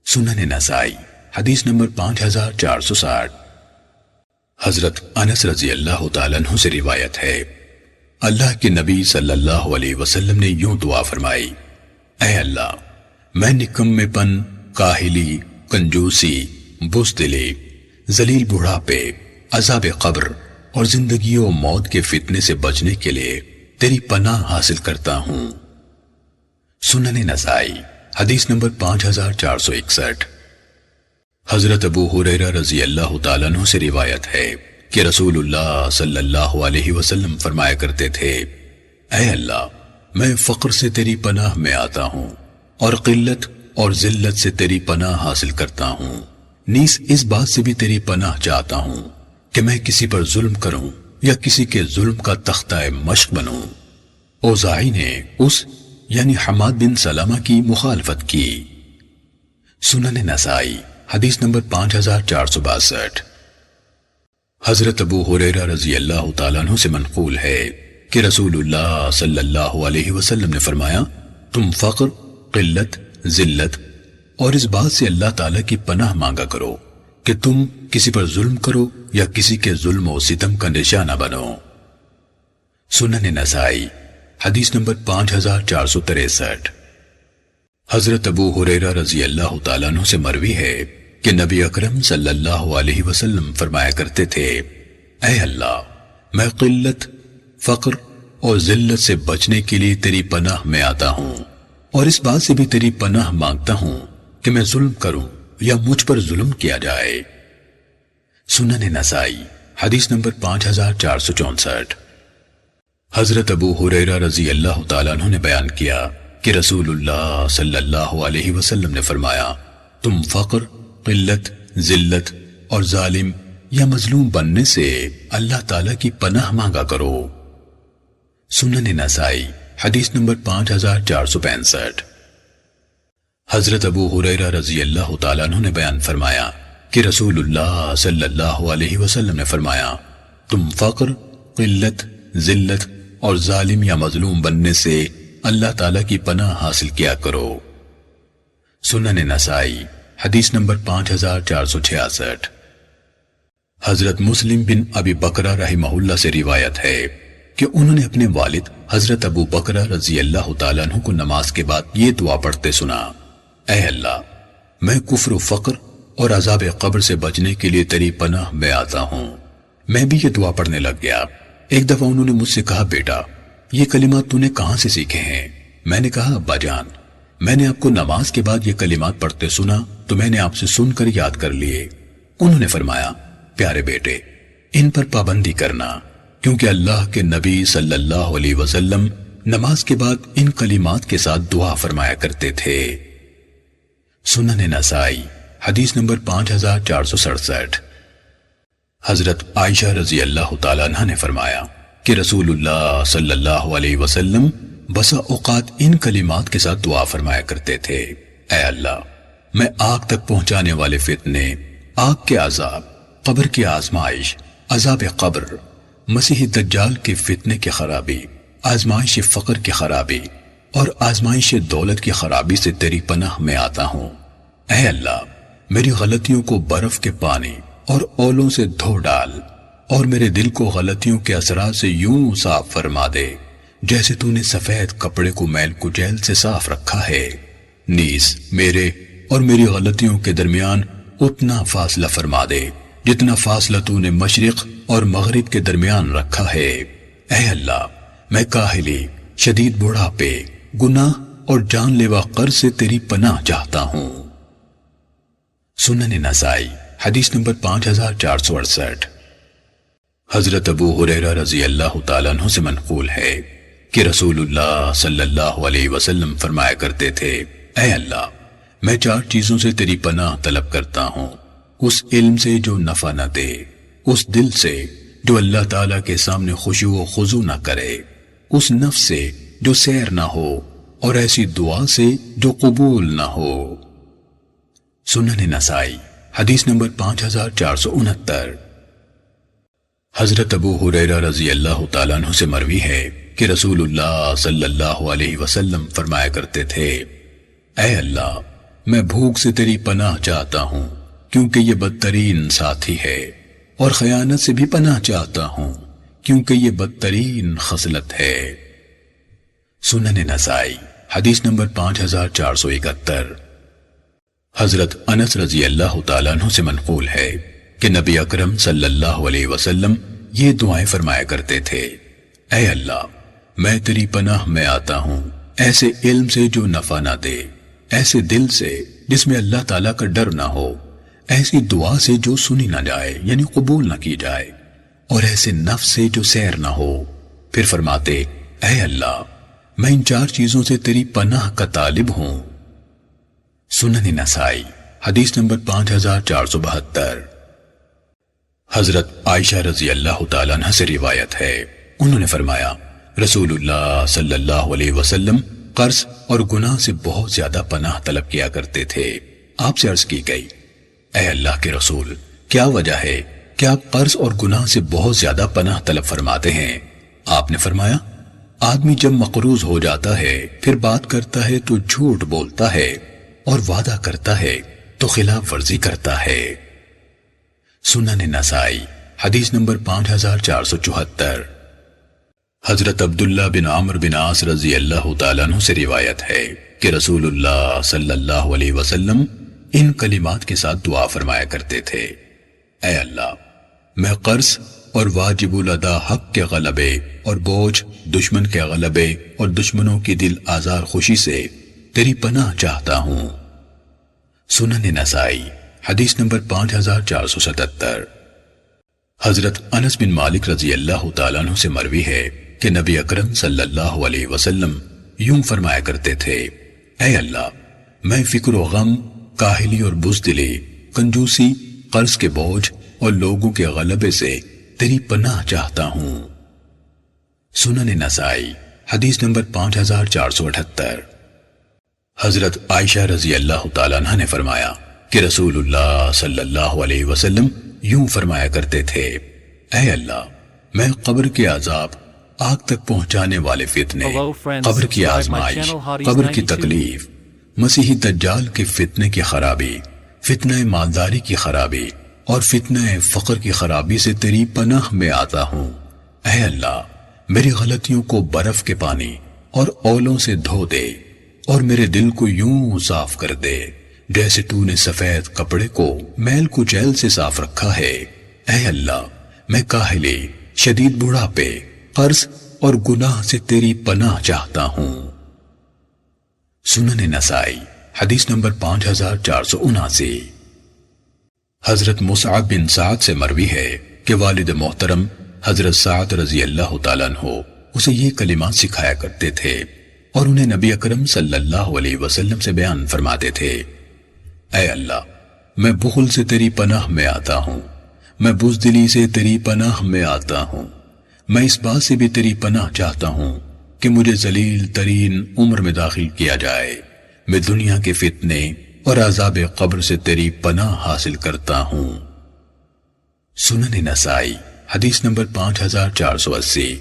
سنن نسائی حدیث نمبر 5460۔ حضرت انس رضی اللہ تعالیٰ عنہ سے روایت ہے، اللہ کے نبی صلی اللہ علیہ وسلم نے یوں دعا فرمائی، اے اللہ، میں نکمے پن، کاہلی، کنجوسی، بزدلی، ذلیل بڑھاپے، عذاب قبر اور زندگی و موت کے فتنے سے بچنے کے لیے تیری پناہ حاصل کرتا ہوں۔ سنن نسائی حدیث نمبر 5461۔ حضرت ابو ہریرہ رضی اللہ تعالیٰ عنہ سے روایت ہے کہ رسول اللہ صلی اللہ علیہ وسلم فرمایا کرتے تھے، اے اللہ، میں فقر سے تیری پناہ میں آتا ہوں اور قلت اور ذلت سے تیری پناہ حاصل کرتا ہوں، نیز اس بات سے بھی تیری پناہ چاہتا ہوں کہ میں کسی پر ظلم کروں یا کسی کے ظلم کا تختہ مشق بنوں۔ اوزاعی نے اس یعنی حماد بن سلمہ کی مخالفت کی۔ سنن نسائی حدیث نمبر 5462۔ حضرت ابو ہریرہ رضی اللہ تعالیٰ عنہ سے منقول ہے کہ رسول اللہ صلی اللہ علیہ وسلم نے فرمایا، تم فقر، قلت، ذلت اور اس بات سے اللہ تعالیٰ کی پناہ مانگا کرو کہ تم کسی پر ظلم کرو یا کسی کے ظلم و ستم کا نشانہ بنو۔ سنن نسائی حدیث نمبر 5463۔ حضرت ابو ہریرہ رضی اللہ تعالیٰ عنہ سے مروی ہے کہ نبی اکرم صلی اللہ علیہ وسلم فرمایا کرتے تھے، اے اللہ، میں قلت، فقر اور ذلت سے بچنے کے لیے تیری پناہ میں آتا ہوں اور اس بات سے بھی تیری پناہ مانگتا ہوں کہ میں ظلم کروں یا مجھ پر ظلم کیا جائے۔ سنن نسائی حدیث نمبر 5464۔ حضرت ابو ہریرہ رضی اللہ تعالیٰ عنہ نے بیان کیا کہ رسول اللہ صلی اللہ علیہ وسلم نے فرمایا، تم فقر، قلت، ذلت اور ظالم یا مظلوم بننے سے اللہ تعالیٰ کی پناہ مانگا کرو۔ سنن نسائی حدیث نمبر 5465۔ حضرت ابو ہریرہ رضی اللہ تعالیٰ عنہ نے بیان فرمایا کہ رسول اللہ صلی اللہ علیہ وسلم نے فرمایا، تم فقر، قلت، ذلت اور ظالم یا مظلوم بننے سے اللہ تعالیٰ کی پناہ حاصل کیا کرو۔ سنن نسائی حدیث نمبر 5466۔ حضرت مسلم بن ابی بکرہ رحمہ اللہ سے روایت ہے کہ انہوں نے اپنے والد حضرت ابو بکرہ رضی اللہ تعالیٰ عنہ کو نماز کے بعد یہ دعا پڑھتے سنا، اے اللہ، میں کفر و فقر اور عذاب قبر سے بچنے کے لیے تیری پناہ میں آتا ہوں۔ میں بھی یہ دعا پڑھنے لگ گیا۔ ایک دفعہ انہوں نے مجھ سے کہا، بیٹا، یہ کلمات تو نے کہاں سے سیکھے ہیں؟ میں نے کہا، ابا جان، میں نے آپ کو نماز کے بعد یہ کلمات پڑھتے سنا تو میں نے آپ سے سن کر یاد کر لیے۔ انہوں نے فرمایا، پیارے بیٹے، ان پر پابندی کرنا، کیونکہ اللہ کے نبی صلی اللہ علیہ وسلم نماز کے بعد ان کلمات کے ساتھ دعا فرمایا کرتے تھے۔ سنن نسائی حدیث نمبر 5467۔ حضرت عائشہ رضی اللہ تعالیٰ عنہ نے فرمایا کہ رسول اللہ صلی اللہ علیہ وسلم بسا اوقات ان کلمات کے ساتھ دعا فرمایا کرتے تھے، اے اللہ، میں آگ تک پہنچانے والے فتنے، آگ کے عذاب، قبر کی آزمائش، عذاب قبر، مسیح دجال کے فتنے کی خرابی، آزمائش فقر کی خرابی اور آزمائش دولت کی خرابی سے تیری پناہ میں آتا ہوں۔ اے اللہ، میری غلطیوں کو برف کے پانی اور اولوں سے دھو ڈال اور میرے دل کو غلطیوں کے اثرات سے یوں صاف فرما دے جیسے تو نے سفید کپڑے کو میل کچیل سے صاف رکھا ہے، نیز میرے اور میری غلطیوں کے درمیان اتنا فاصلہ فرما دے جتنا فاصلہ تو نے مشرق اور مغرب کے درمیان رکھا ہے۔ اے اللہ، میں کاہلی، شدید بڑھاپے، گناہ اور جان لیوا قرض سے تیری پناہ چاہتا ہوں۔ سنن نسائی حدیث نمبر 5468۔ حضرت ابو ہریرہ رضی اللہ تعالیٰ عنہ سے منقول ہے کہ رسول اللہ صلی اللہ علیہ وسلم فرمایا کرتے تھے، اے اللہ، میں 4 چیزوں سے تیری پناہ طلب کرتا ہوں، اس علم سے جو نفع نہ دے، اس دل سے جو اللہ تعالیٰ کے سامنے خشوع و خضوع نہ کرے، اس نفس سے جو سیر نہ ہو، اور ایسی دعا سے جو قبول نہ ہو۔ سنن نسائی حدیث نمبر 5469۔ حضرت ابو ہریرہ رضی اللہ تعالیٰ عنہ سے مروی ہے کہ رسول اللہ صلی اللہ علیہ وسلم فرمایا کرتے تھے، اے اللہ میں بھوک سے تیری پناہ چاہتا ہوں کیونکہ یہ بدترین ساتھی ہے، اور خیانت سے بھی پناہ چاہتا ہوں کیونکہ یہ بدترین خصلت ہے۔ سنن نسائی حدیث نمبر 5471۔ حضرت انس رضی اللہ تعالیٰ عنہ سے منقول ہے کہ نبی اکرم صلی اللہ علیہ وسلم یہ دعائیں فرمایا کرتے تھے، اے اللہ میں تیری پناہ میں آتا ہوں ایسے علم سے جو نفع نہ دے، ایسے دل سے جس میں اللہ تعالیٰ کا ڈر نہ ہو، ایسی دعا سے جو سنی نہ جائے یعنی قبول نہ کی جائے، اور ایسے نفس سے جو سیر نہ ہو۔ پھر فرماتے، اے اللہ میں ان 4 چیزوں سے تیری پناہ کا طالب ہوں۔ سنن نسائی حدیث نمبر 5472۔ حضرت عائشہ رضی اللہ تعالیٰ عنہ سے روایت ہے، انہوں نے فرمایا رسول اللہ صلی اللہ علیہ وسلم قرض اور گناہ سے بہت زیادہ پناہ طلب کیا کرتے تھے۔ آپ سے عرض کی گئی، اے اللہ کے رسول کیا وجہ ہے کہ آپ قرض اور گناہ سے بہت زیادہ پناہ طلب فرماتے ہیں؟ آپ نے فرمایا، آدمی جب مقروض ہو جاتا ہے پھر بات کرتا ہے تو جھوٹ بولتا ہے، اور وعدہ کرتا ہے تو خلاف ورزی کرتا ہے۔ سنن نسائی حدیث نمبر 5474۔ حضرت عبداللہ بن عمرو بن عاص رضی اللہ تعالیٰ عنہ سے روایت ہے کہ رسول اللہ صلی اللہ علیہ وسلم ان کلمات کے ساتھ دعا فرمایا کرتے تھے، اے اللہ میں قرض اور واجب الادا حق کے غلبے اور بوجھ دشمن کے غلبے اور دشمنوں کی دل آزار خوشی سے تیری پناہ چاہتا ہوں۔ سنن نسائی حدیث نمبر 5477۔ حضرت انس بن مالک رضی اللہ تعالیٰ عنہ سے مروی ہے کہ نبی اکرم صلی اللہ علیہ وسلم یوں فرمایا کرتے تھے، اے اللہ میں فکر و غم، کاہلی اور بزدلی، کنجوسی، قرض کے بوجھ اور لوگوں کے غلبے سے تیری پناہ چاہتا ہوں۔ سنن نسائی حدیث نمبر 5478۔ حضرت عائشہ رضی اللہ تعالیٰ عنہ نے فرمایا کہ رسول اللہ صلی اللہ علیہ وسلم یوں فرمایا کرتے تھے، اے اللہ میں قبر کے عذاب، آگ تک پہنچانے والے فتنے، Hello friends, قبر کی subscribe my آزمائش، channel, Hotties قبر کی 92. تکلیف، مسیحی دجال کے فتنے کی خرابی، فتنہ مالداری کی خرابی اور فتنہ فقر کی خرابی سے تیری پناہ میں آتا ہوں۔ اے اللہ میری غلطیوں کو برف کے پانی اور اولوں سے دھو دے، اور میرے دل کو یوں صاف کر دے جیسے تو نے سفید کپڑے کو میل کچیل سے صاف رکھا ہے۔ اے اللہ میں کاہلی، شدید بڑھاپے، قرض اور گناہ سے تیری پناہ چاہتا ہوں۔ سنن نسائی حدیث نمبر 5479۔ حضرت مصعب بن سعد سے مروی ہے کہ والد محترم حضرت سعد رضی اللہ تعالیٰ عنہ اسے یہ کلمات سکھایا کرتے تھے، اور انہیں نبی اکرم صلی اللہ علیہ وسلم سے بیان فرماتے تھے، اے اللہ میں بخل سے تیری پناہ میں آتا ہوں، میں بزدلی سے تیری پناہ میں آتا ہوں، میں اس بات سے بھی تیری پناہ چاہتا ہوں کہ مجھے ذلیل ترین عمر میں داخل کیا جائے، میں دنیا کے فتنے اور عذاب قبر سے تیری پناہ حاصل کرتا ہوں۔ سنن نسائی حدیث نمبر 5480۔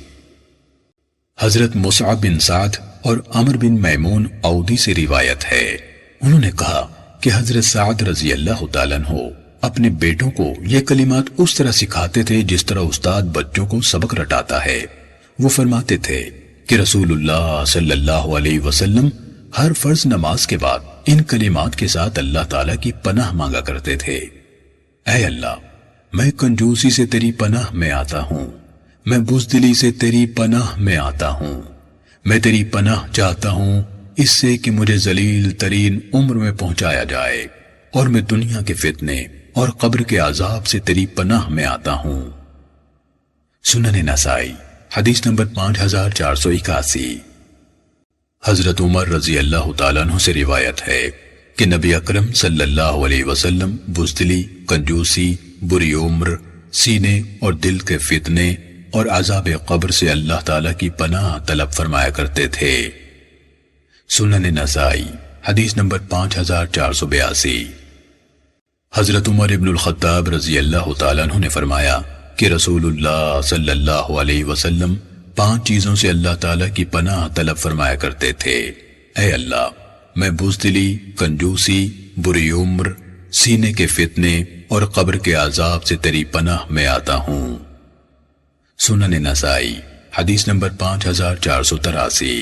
حضرت مصعب بن سعد اور عمر بن میمون عودی سے روایت ہے، انہوں نے کہا کہ حضرت سعد رضی اللہ تعالیٰ عنہ اپنے بیٹوں کو یہ کلمات اس طرح سکھاتے تھے جس طرح استاد بچوں کو سبق رٹاتا ہے۔ وہ فرماتے تھے کہ رسول اللہ صلی اللہ علیہ وسلم ہر فرض نماز کے بعد ان کلمات کے ساتھ اللہ تعالیٰ کی پناہ مانگا کرتے تھے، اے اللہ میں کنجوسی سے تیری پناہ میں آتا ہوں، میں بزدلی سے تیری پناہ میں آتا ہوں، میں تیری پناہ چاہتا ہوں اس سے کہ مجھے ذلیل ترین عمر میں پہنچایا جائے، اور میں دنیا کے فتنے اور قبر کے عذاب سے تیری پناہ میں آتا ہوں۔ سنن نسائی حدیث نمبر 5481۔ حضرت عمر رضی اللہ تعالیٰ عنہ سے روایت ہے کہ نبی اکرم صلی اللہ علیہ وسلم بزدلی، کنجوسی، بری عمر، سینے اور دل کے فتنے اور عذاب قبر سے اللہ تعالیٰ کی پناہ طلب فرمایا کرتے تھے۔ سنن نسائی حدیث نمبر 5482۔ حضرت عمر ابن الخطاب رضی اللہ تعالیٰ عنہ نے فرمایا کہ رسول اللہ صلی اللہ علیہ وسلم 5 چیزوں سے اللہ تعالیٰ کی پناہ طلب فرمایا کرتے تھے۔ اے اللہ، میں بزدلی، کنجوسی، بری عمر، سینے کے فتنے اور قبر کے عذاب سے تیری پناہ میں آتا ہوں۔ سنن نسائی حدیث نمبر 5483۔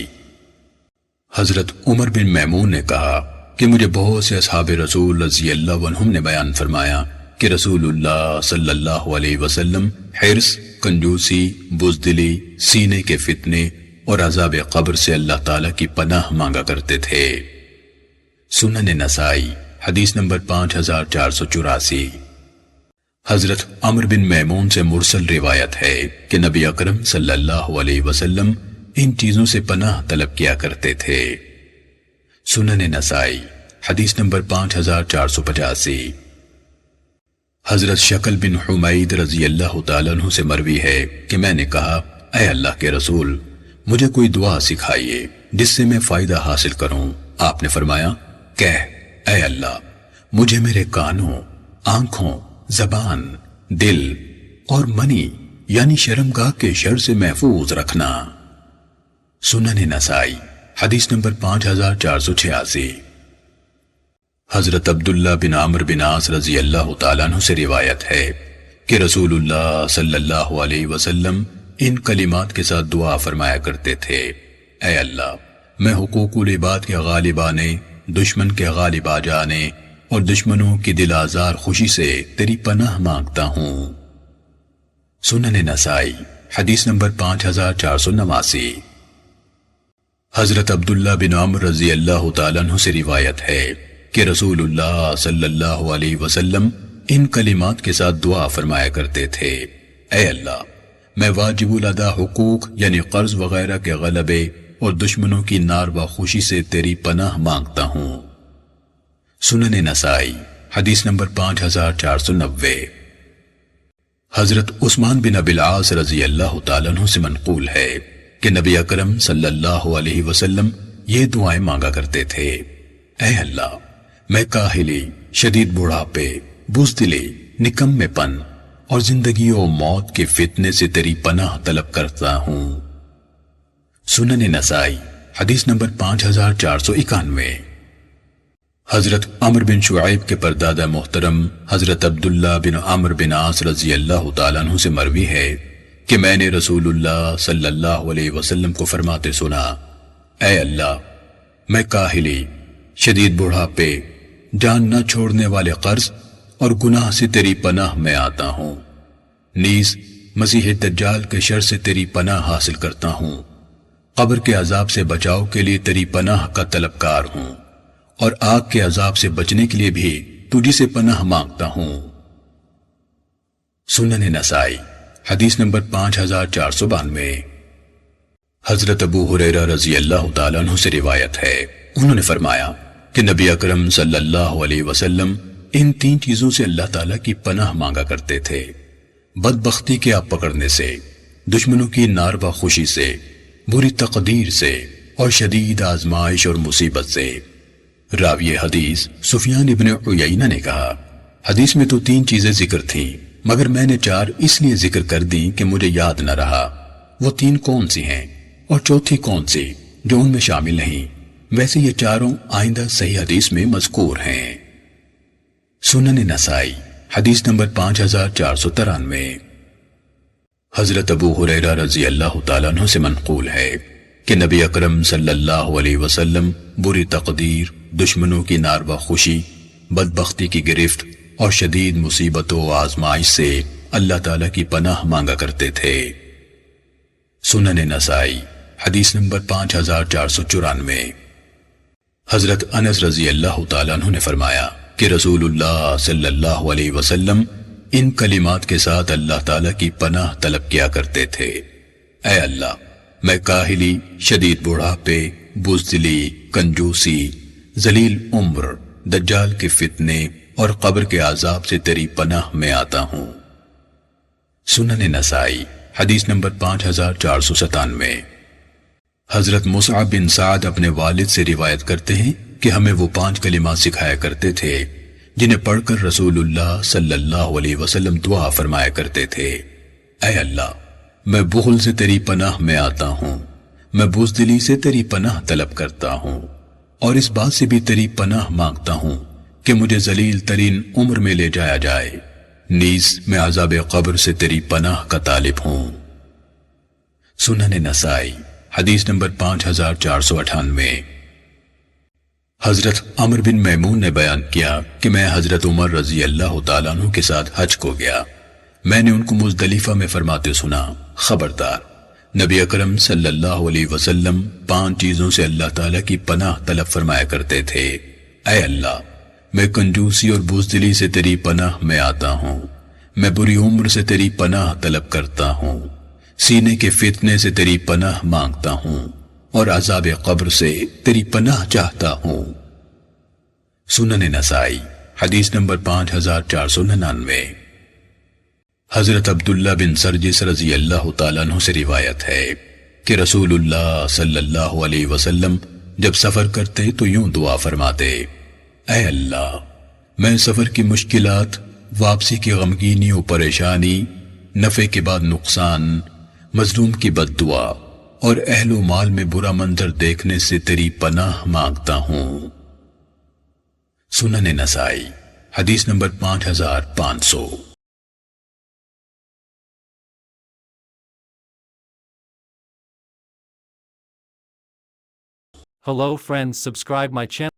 حضرت عمر بن میمون نے کہا کہ مجھے بہت سے اصحاب رسول رضی اللہ عنہم نے بیان فرمایا کہ رسول اللہ صلی اللہ علیہ وسلم حرص، کنجوسی، بزدلی، سینے کے فتنے اور عذاب قبر سے اللہ تعالیٰ کی پناہ مانگا کرتے تھے۔ سنن نسائی حدیث نمبر 5484۔ حضرت عمر بن میمون سے مرسل روایت ہے کہ نبی اکرم صلی اللہ علیہ وسلم ان چیزوں سے پناہ طلب کیا کرتے تھے۔ سنن نسائی حدیث نمبر 5485۔ حضرت شکل بن حمید رضی اللہ تعالیٰ عنہ سے مروی ہے کہ میں نے کہا، اے اللہ کے رسول، مجھے کوئی دعا سکھائیے جس سے میں فائدہ حاصل کروں۔ آپ نے فرمایا، کہہ، اے اللہ، مجھے میرے کانوں، آنکھوں، زبان، دل اور منی یعنی شرمگاہ کے شر سے محفوظ رکھنا۔ سنن نسائی حدیث نمبر 5486۔ حضرت عبداللہ بن عمرو بن عاص رضی اللہ تعالیٰ عنہ سے روایت ہے کہ رسول اللہ صلی اللہ علیہ وسلم ان کلمات کے ساتھ دعا فرمایا کرتے تھے، اے اللہ، میں حقوق العباد کے غالب آنے، دشمن کے غالب آ جانے اور دشمنوں کی دل آزار خوشی سے تیری پناہ مانگتا ہوں۔ سنن نسائی حدیث نمبر 5489۔ حضرت عبداللہ بن عمرو رضی اللہ تعالیٰ عنہ سے روایت ہے کہ رسول اللہ صلی اللہ علیہ وسلم ان کلمات کے ساتھ دعا فرمایا کرتے تھے، اے اللہ، میں واجب الادا حقوق یعنی قرض وغیرہ کے غلبے اور دشمنوں کی ناروا خوشی سے تیری پناہ مانگتا ہوں۔ سنن نسائی حدیث نمبر 5490۔ حضرت عثمان بن ابی العاص رضی اللہ تعالیٰ عنہ سے منقول ہے کہ نبی اکرم صلی اللہ علیہ وسلم یہ دعائیں مانگا کرتے تھے، اے اللہ، میں کاہلی، شدید بڑھاپے، بزدلی، نکمے پن اور زندگی و موت کے فتنے سے تیری پناہ طلب کرتا ہوں۔ سنن نسائی حدیث نمبر 5491۔ حضرت عمر بن شعیب کے پردادا محترم حضرت عبداللہ بن عمرو بن عاص رضی اللہ تعالیٰ عنہ سے مروی ہے کہ میں نے رسول اللہ صلی اللہ علیہ وسلم کو فرماتے سنا، اے اللہ، میں کاہلی، شدید بڑھاپے، جان نہ چھوڑنے والے قرض اور گناہ سے تیری پناہ میں آتا ہوں، نیز مسیح دجال کے شر سے تیری پناہ حاصل کرتا ہوں، قبر کے عذاب سے بچاؤ کے لیے تیری پناہ کا طلبکار ہوں، اور آگ کے عذاب سے بچنے کے لیے بھی تجھی سے پناہ مانگتا ہوں۔ سنن نسائی حدیث نمبر 5492۔ حضرت ابو ہریرہ رضی اللہ تعالیٰ عنہ سے روایت ہے، انہوں نے فرمایا کہ نبی اکرم صلی اللہ علیہ وسلم ان 3 چیزوں سے اللہ تعالیٰ کی پناہ مانگا کرتے تھے، بدبختی کے آپ پکڑنے سے، دشمنوں کی ناروا خوشی سے، بری تقدیر سے اور شدید آزمائش اور مصیبت سے۔ راوی حدیث سفیان ابن عیینہ نے کہا، حدیث میں تو 3 چیزیں ذکر تھیں، مگر میں نے 4 اس لیے ذکر کر دیں کہ مجھے یاد نہ رہا وہ 3 کون سی ہیں اور چوتھی کون سی جو ان میں شامل نہیں۔ ویسے یہ چاروں آئندہ صحیح حدیث میں مذکور ہیں۔ سنن نسائی حدیث نمبر 5493۔ حضرت ابو ہریرہ رضی اللہ تعالیٰ عنہ سے منقول ہے کہ نبی اکرم صلی اللہ علیہ وسلم بری تقدیر، دشمنوں کی ناروا خوشی، بدبختی کی گرفت اور شدید مصیبت و آزمائش سے اللہ تعالیٰ کی پناہ مانگا کرتے تھے۔ سنن نسائی حدیث نمبر 5494۔ حضرت انس رضی اللہ تعالیٰ عنہ نے فرمایا کہ رسول اللہ صلی اللہ علیہ وسلم ان کلمات کے ساتھ اللہ تعالیٰ کی پناہ طلب کیا کرتے تھے، اے اللہ، میں کاہلی، شدید بڑھاپے، بزدلی، کنجوسی، ذلیل عمر، دجال کے فتنے اور قبر کے عذاب سے تیری پناہ میں آتا ہوں۔ سنن نسائی حدیث نمبر 5497۔ حضرت مصعب بن سعد اپنے والد سے روایت کرتے ہیں کہ ہمیں وہ 5 کلمات سکھایا کرتے تھے جنہیں پڑھ کر رسول اللہ صلی اللہ علیہ وسلم دعا فرمایا کرتے تھے، اے اللہ، میں بخل سے تیری پناہ میں آتا ہوں، میں بزدلی سے تیری پناہ طلب کرتا ہوں، اور اس بات سے بھی تیری پناہ مانگتا ہوں کہ مجھے ذلیل ترین عمر میں لے جایا جائے، نیز میں عذاب قبر سے تیری پناہ کا طالب ہوں۔ سنن نسائی حدیث نمبر 5498۔ حضرت عمر بن میمون نے بیان کیا کہ میں حضرت عمر رضی اللہ تعالیٰ عنہ کے ساتھ حج کو گیا۔ میں نے ان کو مزدلفہ میں فرماتے سنا، خبردار، نبی اکرم صلی اللہ علیہ وسلم 5 چیزوں سے اللہ تعالیٰ کی پناہ طلب فرمایا کرتے تھے۔ اے اللہ، میں کنجوسی اور بزدلی سے تیری پناہ میں آتا ہوں، میں بری عمر سے تیری پناہ طلب کرتا ہوں، سینے کے فتنے سے تیری پناہ مانگتا ہوں، اور عذاب قبر سے تیری پناہ چاہتا ہوں۔ سنن نسائی حدیث نمبر 5499۔ حضرت عبداللہ بن سرجس رضی اللہ تعالیٰ عنہ سے روایت ہے کہ رسول اللہ صلی اللہ علیہ وسلم جب سفر کرتے تو یوں دعا فرماتے، اے اللہ، میں سفر کی مشکلات، واپسی کی غمگینی و پریشانی، نفع کے بعد نقصان، مظلوم کی بد دعا اور اہل و مال میں برا منظر دیکھنے سے تیری پناہ مانگتا ہوں۔ سنن نسائی حدیث number 5500۔ Hello friends, subscribe my channel.